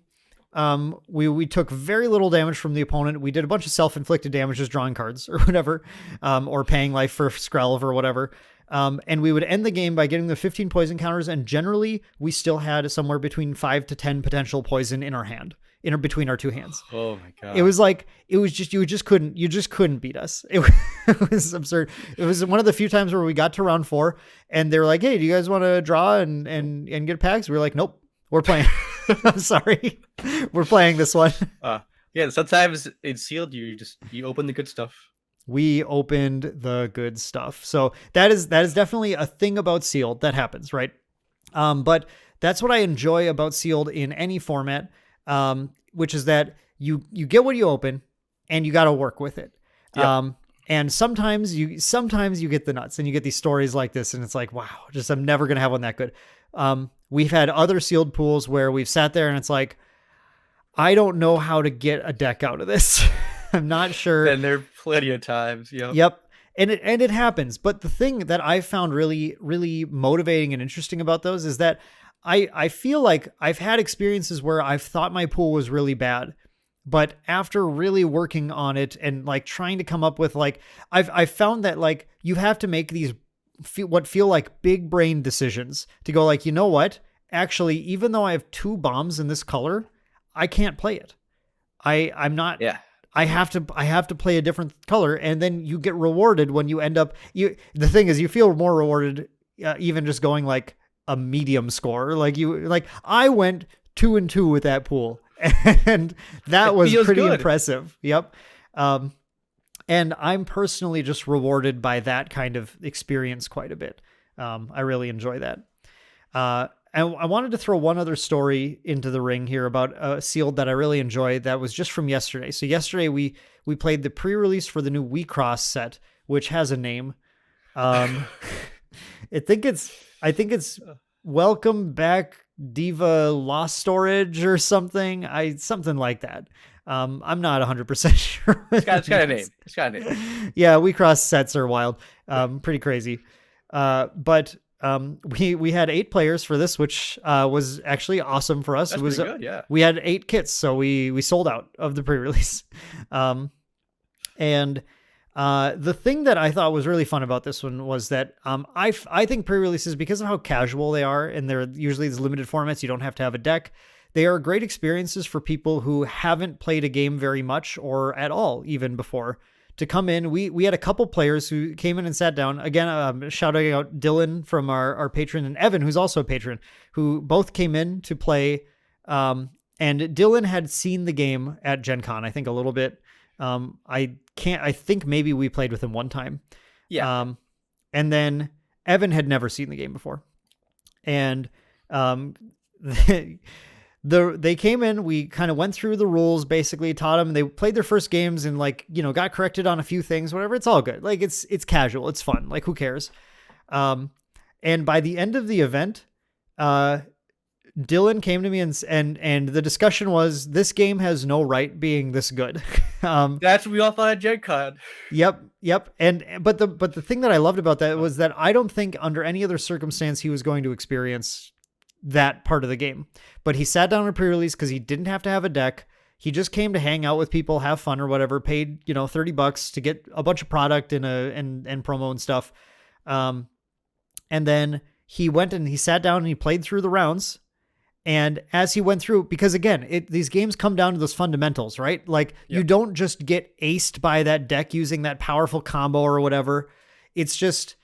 We took very little damage from the opponent. We did a bunch of self-inflicted damage just drawing cards or whatever, or paying life for Skrelv or whatever. And we would end the game by getting the 15 poison counters. And generally we still had somewhere between 5 to 10 potential poison in our hand, between our 2 hands. Oh my God. It was like, you just couldn't beat us. It was absurd. It was one of the few times where we got to round 4 and they were like, hey, do you guys want to draw and get packs? We were like, nope, we're playing. I'm sorry. We're playing this one. Yeah. Sometimes in sealed, you open the good stuff. We opened the good stuff. So that is definitely a thing about sealed that happens, right? But that's what I enjoy about sealed in any format, which is that you get what you open and you got to work with it. Yep. And sometimes you get the nuts and you get these stories like this and it's like, wow, I'm never going to have one that good. We've had other sealed pools where we've sat there and it's like, I don't know how to get a deck out of this. I'm not sure. And there are plenty of times. Yep. And it happens. But the thing that I found really, really motivating and interesting about those is that I feel like I've had experiences where I've thought my pool was really bad, but after really working on it and like trying to come up with like, I've found that like you have to make these what feel like big brain decisions to go like, you know what? Actually, even though I have 2 bombs in this color, I can't play it. I'm not. Yeah. I have to play a different color, and then you get rewarded when you end up. The thing is, you feel more rewarded even just going like a medium score. Like I went 2-2 with that pool, and that was pretty impressive. Yep. And I'm personally just rewarded by that kind of experience quite a bit. I really enjoy that. And I wanted to throw one other story into the ring here about a sealed that I really enjoyed that was just from yesterday. So yesterday we played the pre-release for the new We Cross set, which has a name. I think it's Welcome Back Diva Lost Storage or something. Something like that. I'm not 100% sure. It's got a name. It's got a name. Yeah, We Cross sets are wild. Pretty crazy. But we had 8 players for this, which was actually awesome for us. That's it was pretty good, yeah. We had 8 kits, so we sold out of the pre-release. And the thing that I thought was really fun about this one was that I think pre-releases, because of how casual they are, and they're usually these limited formats, you don't have to have a deck. They are great experiences for people who haven't played a game very much or at all even before. To come in, we had a couple players who came in and sat down. Again, shouting out Dylan from our patron and Evan, who's also a patron, who both came in to play. And Dylan had seen the game at Gen Con, I think a little bit. I think maybe we played with him one time. Yeah. And then Evan had never seen the game before. And they came in, we kind of went through the rules, basically taught them. They played their first games and got corrected on a few things, whatever. It's all good. Like it's casual. It's fun. Like who cares? And by the end of the event, Dylan came to me and the discussion was, this game has no right being this good. That's what we all thought at Gen Con. Yep. And but the thing that I loved about that was that I don't think under any other circumstance he was going to experience that part of the game. But he sat down in pre-release because he didn't have to have a deck. He just came to hang out with people, have fun or whatever, paid, $30 to get a bunch of product and promo and stuff. And then he went and he sat down and he played through the rounds. And as he went through, because again, these games come down to those fundamentals, right? Like you don't just get aced by that deck using that powerful combo or whatever. It's just,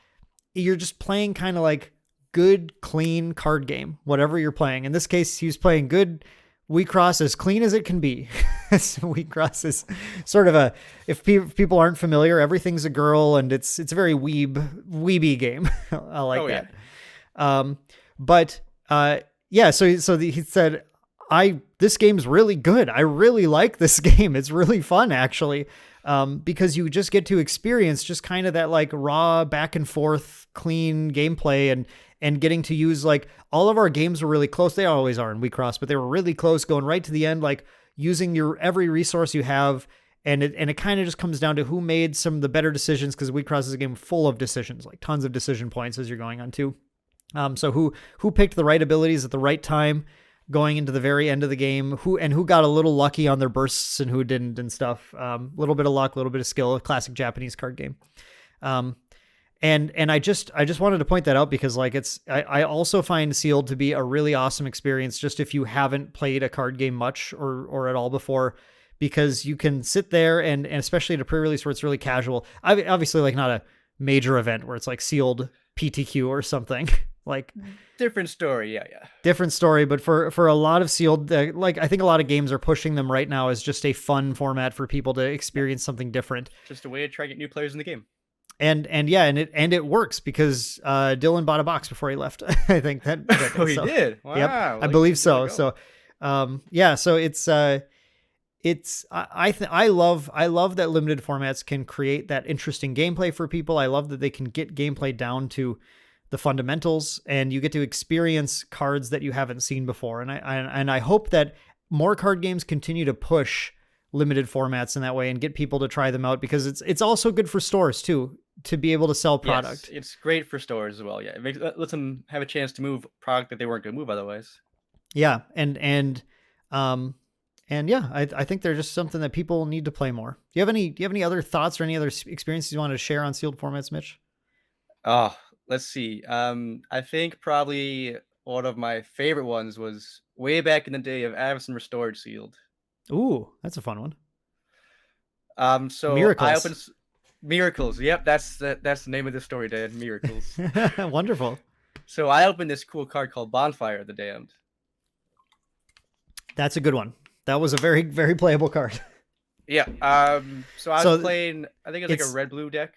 you're just playing kind of like good, clean card game, whatever you're playing. In this case, he was playing good Wheatcross, as clean as it can be. So Wheatcross is sort of if people aren't familiar, everything's a girl, and it's a very weeby game. I like that. Yeah. So he said, this game's really good. I really like this game. It's really fun, actually. Because you just get to experience just kind of that like raw back and forth, clean gameplay and getting to use like all of our games were really close. They always are in Wheatcross, but they were really close going right to the end, like using your every resource you have. And it kind of just comes down to who made some of the better decisions, because Wheatcross is a game full of decisions, like tons of decision points as you're going on too. So who picked the right abilities at the right time going into the very end of the game, who got a little lucky on their bursts and who didn't and stuff. Little bit of luck, a little bit of skill, a classic Japanese card game. And I just wanted to point that out because like I also find Sealed to be a really awesome experience just if you haven't played a card game much or at all before, because you can sit there and especially at a pre-release where it's really casual. Obviously like not a major event where it's like Sealed PTQ or something. Like different story. Yeah. Different story. But for a lot of Sealed, like I think a lot of games are pushing them right now as just a fun format for people to experience something different. Just a way to try to get new players in the game. And it works because Dylan bought a box before he left. I think that he did. Wow. Yep, I believe so. So so I love that limited formats can create that interesting gameplay for people. I love that they can get gameplay down to the fundamentals and you get to experience cards that you haven't seen before. And I hope that more card games continue to push limited formats in that way and get people to try them out, because it's also good for stores too, to be able to sell product. Yes, it's great for stores as well. Yeah. It lets them have a chance to move product that they weren't going to move otherwise. Yeah. And yeah, I think they're just something that people need to play more. Do you have any other thoughts or any other experiences you want to share on Sealed formats, Mitch? Oh, let's see. I think probably one of my favorite ones was way back in the day of Avison Restored Sealed. Ooh, that's a fun one. So Miracles. I opened Miracles. Yep, that's the name of the story, Dad. Miracles. Wonderful. So I opened this cool card called Bonfire of the Damned. That's a good one. That was a very, very playable card. Yeah. So I was playing, I think it's like a red-blue deck.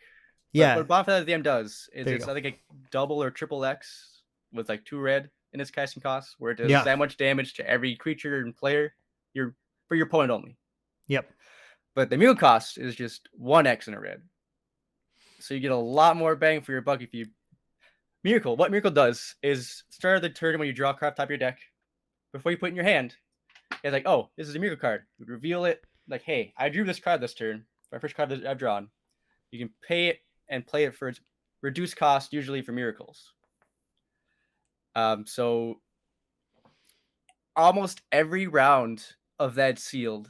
Yeah. What Bonfire of the Damned does is it's I think a double or triple X with like 2 red in its casting cost, where it does that much damage to every creature and player for your opponent only. Yep. But the mule cost is just 1 X in a red. So you get a lot more bang for your buck if you What Miracle does is start of the turn when you draw a card off top of your deck, before you put it in your hand, it's like, oh, this is a Miracle card. You reveal it, like, hey, I drew this card this turn. My first card that I've drawn. You can pay it and play it for its reduced cost, usually for Miracles. So almost every round of that Sealed,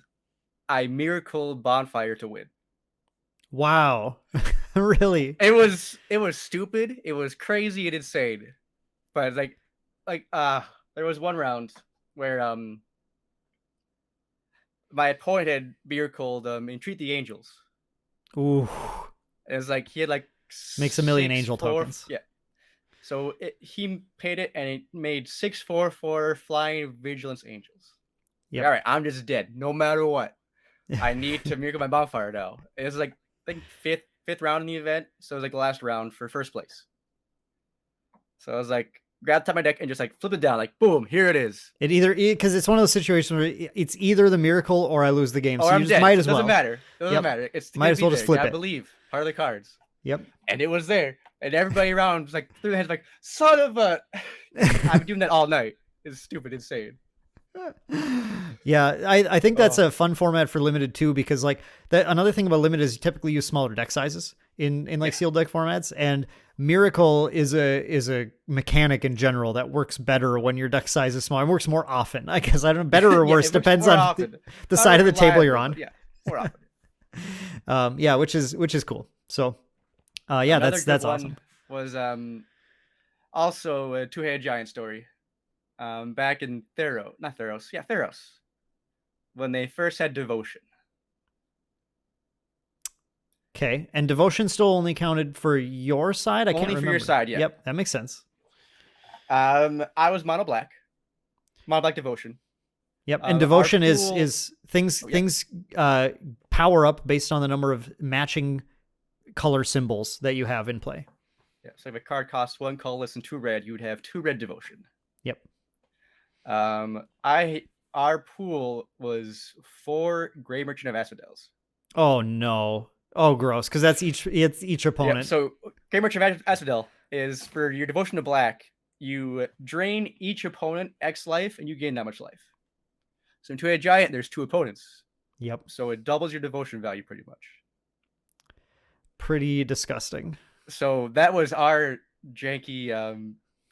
I Miracle Bonfire to win. Wow. Really? It was stupid. It was crazy and insane. But there was one round where my opponent had Miracled Entreat the Angels. Ooh. It was like he had like makes a million angel tokens. Yeah. So he paid it and it made 6/4 Flying Vigilance Angels. Yeah. All right, I'm just dead no matter what. I need to Miracle my Bonfire now. It was like I think fifth round in the event, so it was like the last round for first place. So I was like, grab top of my deck and just like flip it down, like boom, here it is. Because it's one of those situations where it's either the Miracle or I lose the game. So I'm you just dead. might as well. Doesn't matter. Doesn't matter. It's might as well just flip it. I believe part of the cards. Yep. And it was there, and everybody around was like threw their heads like, son of a. I've been doing that all night. It's stupid, insane. Yeah, I think that's Oh, a fun format for limited too, because like that another thing about limited is you typically use smaller deck sizes in like yeah. sealed deck formats, and Miracle is a mechanic in general that works better when your deck size is small. It works more often. I guess I don't know, better or Yeah, worse it works depends more on often. the Not side as of the table you're reliably, on. but yeah, more often. Yeah, which is cool. So yeah, Another good that's one awesome. was also a two-headed giant story. Back in Theros, when they first had devotion. Okay, and devotion still only counted for your side. I can't Only for your remember. side, yeah. Yep, that makes sense. I was mono black devotion. Yep, and Our devotion is pool, things oh yeah, power up based on the number of matching color symbols that you have in play. yeah. So if a card costs 1 colorless and 2 red, you would have 2 red devotion. Yep. I our pool was 4 Gray Merchant of Asphodels. Oh no. Oh gross, because it's each Yeah. opponent. So Gray Merchant of Asphodel is for your devotion to black. You drain each opponent X life, and you gain that much life. So in two-headed giant, there's 2 opponents. Yep. So it doubles your devotion value pretty much. Pretty disgusting. So that was our janky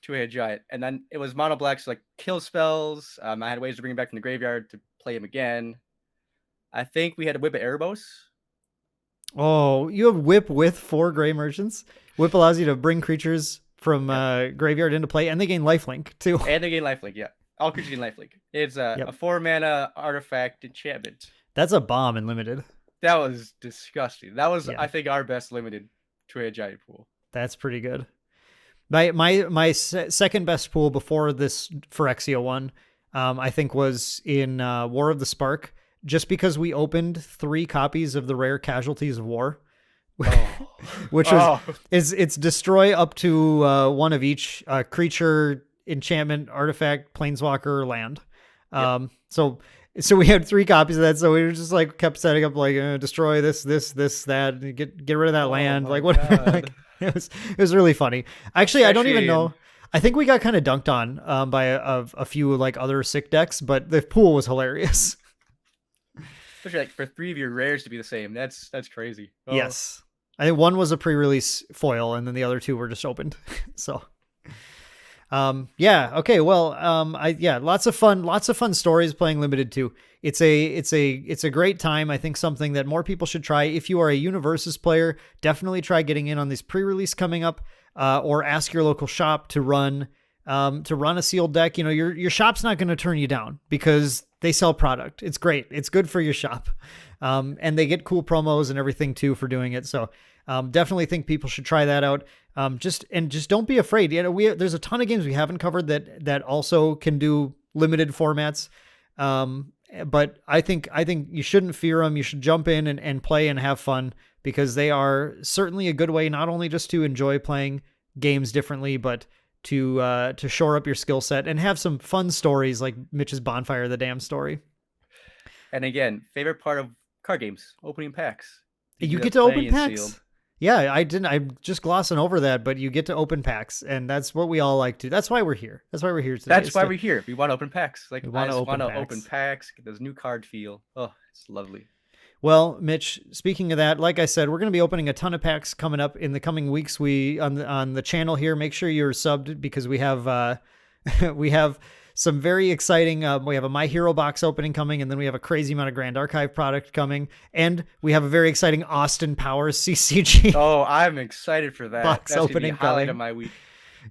two-headed giant, and then it was mono black, so like kill spells. I had ways to bring him back from the graveyard to play him again. I think we had a whip of Erebos. Oh, you have whip with 4 gray merchants. Whip allows you to bring creatures from graveyard into play, and they gain lifelink too. And they gain lifelink, yeah. All creatures gain lifelink. It's a 4-mana artifact enchantment. That's a bomb in limited. That was disgusting. That was, Yeah. I think, our best limited two-headed giant pool. That's pretty good. My second best pool before this Phyrexia one, I think was in War of the Spark, just because we opened 3 copies of the rare Casualties of War, which was it's destroy up to 1 of each creature, enchantment, artifact, planeswalker, land. So we had 3 copies of that. So we were just like kept setting up like destroy this, that, and get rid of that land, like what. Like, it was really funny. Actually, I don't even know. I think we got kind of dunked on by a few like other sick decks, but the pool was hilarious. Especially like for 3 of your rares to be the same. That's crazy. Oh. Yes, I think 1 was a pre-release foil, and then the other 2 were just opened. So. Yeah. Okay. Well, lots of fun stories playing limited too. It's a great time. I think something that more people should try. If you are a Universus player, definitely try getting in on this pre-release coming up, or ask your local shop to run a sealed deck. You know, your shop's not going to turn you down because they sell product. It's great. It's good for your shop. And they get cool promos and everything too for doing it. So, definitely think people should try that out. Just don't be afraid. You know, there's a ton of games we haven't covered that also can do limited formats. But I think you shouldn't fear them. You should jump in and play and have fun, because they are certainly a good way not only just to enjoy playing games differently, but to shore up your skill set and have some fun stories like Mitch's Bonfire of the Dam story. And again, favorite part of card games, opening packs. You get to open packs. Yeah, I'm just glossing over that, but you get to open packs, and that's what we all like to. That's why we're here. That's why we're here today. That's why we're here. We want to open packs. Like, we want to open packs, get this new card feel. Oh, it's lovely. Well, Mitch, speaking of that, like I said, we're going to be opening a ton of packs coming up in the coming weeks. We on the channel here, make sure you're subbed, because we have we have some very exciting. We have a My Hero box opening coming, and then we have a crazy amount of Grand Archive product coming, and we have a very exciting Austin Powers CCG. Oh, I'm excited for that. Box that's opening gonna be a highlight coming. of my week.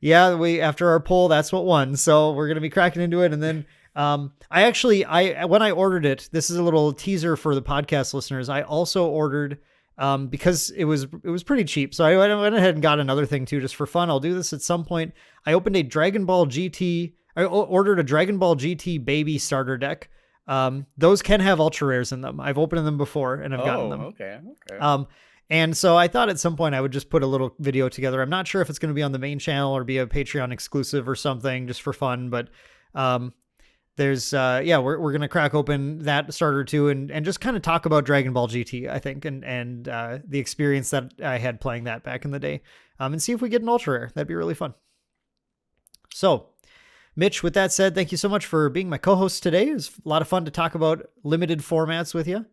Yeah, after our poll, that's what won. So we're gonna be cracking into it, and then when I ordered it, this is a little teaser for the podcast listeners. I also ordered because it was pretty cheap, so I went ahead and got another thing too, just for fun. I'll do this at some point. I opened a Dragon Ball GT. I ordered a Dragon Ball GT baby starter deck. Those can have ultra rares in them. I've opened them before and I've gotten them. Okay. And so I thought at some point I would just put a little video together. I'm not sure if it's going to be on the main channel or be a Patreon exclusive or something, just for fun. But there's we're going to crack open that starter too, and just kind of talk about Dragon Ball GT, I think, and the experience that I had playing that back in the day, and see if we get an ultra rare. That'd be really fun. So Mitch, with that said, thank you so much for being my co-host today. It was a lot of fun to talk about limited formats with you.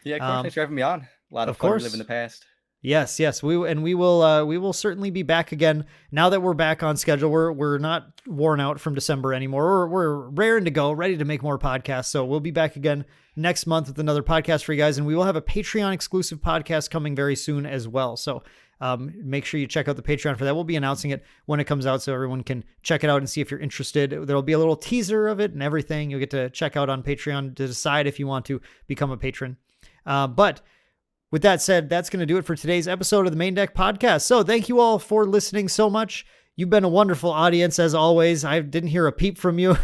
Yeah, of course. Thanks for having me on. A lot of fun to live in the past. Yes. We will certainly be back again now that we're back on schedule. We're not worn out from December anymore. We're raring to go, ready to make more podcasts. So we'll be back again next month with another podcast for you guys, and we will have a Patreon exclusive podcast coming very soon as well. So make sure you check out the Patreon for that. We'll be announcing it when it comes out so everyone can check it out and see if you're interested. There'll be a little teaser of it and everything. You'll get to check out on Patreon to decide if you want to become a patron. But with that said, that's going to do it for today's episode of the Maindeck podcast. So thank you all for listening so much. You've been a wonderful audience as always. I didn't hear a peep from you.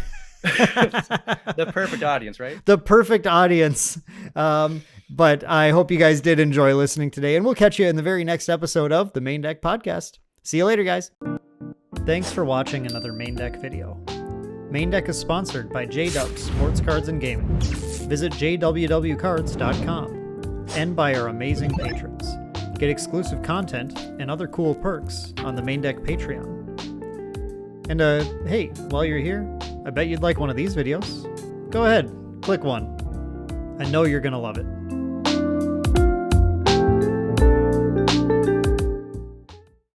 The perfect audience, right? The perfect audience. But I hope you guys did enjoy listening today, and we'll catch you in the very next episode of the Maindeck podcast. See you later, guys. Thanks for watching another Maindeck video. Maindeck is sponsored by J-Dub Sports Cards and Gaming. Visit jwwcards.com and by our amazing patrons. Get exclusive content and other cool perks on the Maindeck Patreon. And hey, while you're here, I bet you'd like one of these videos. Go ahead, click one. I know you're gonna love it.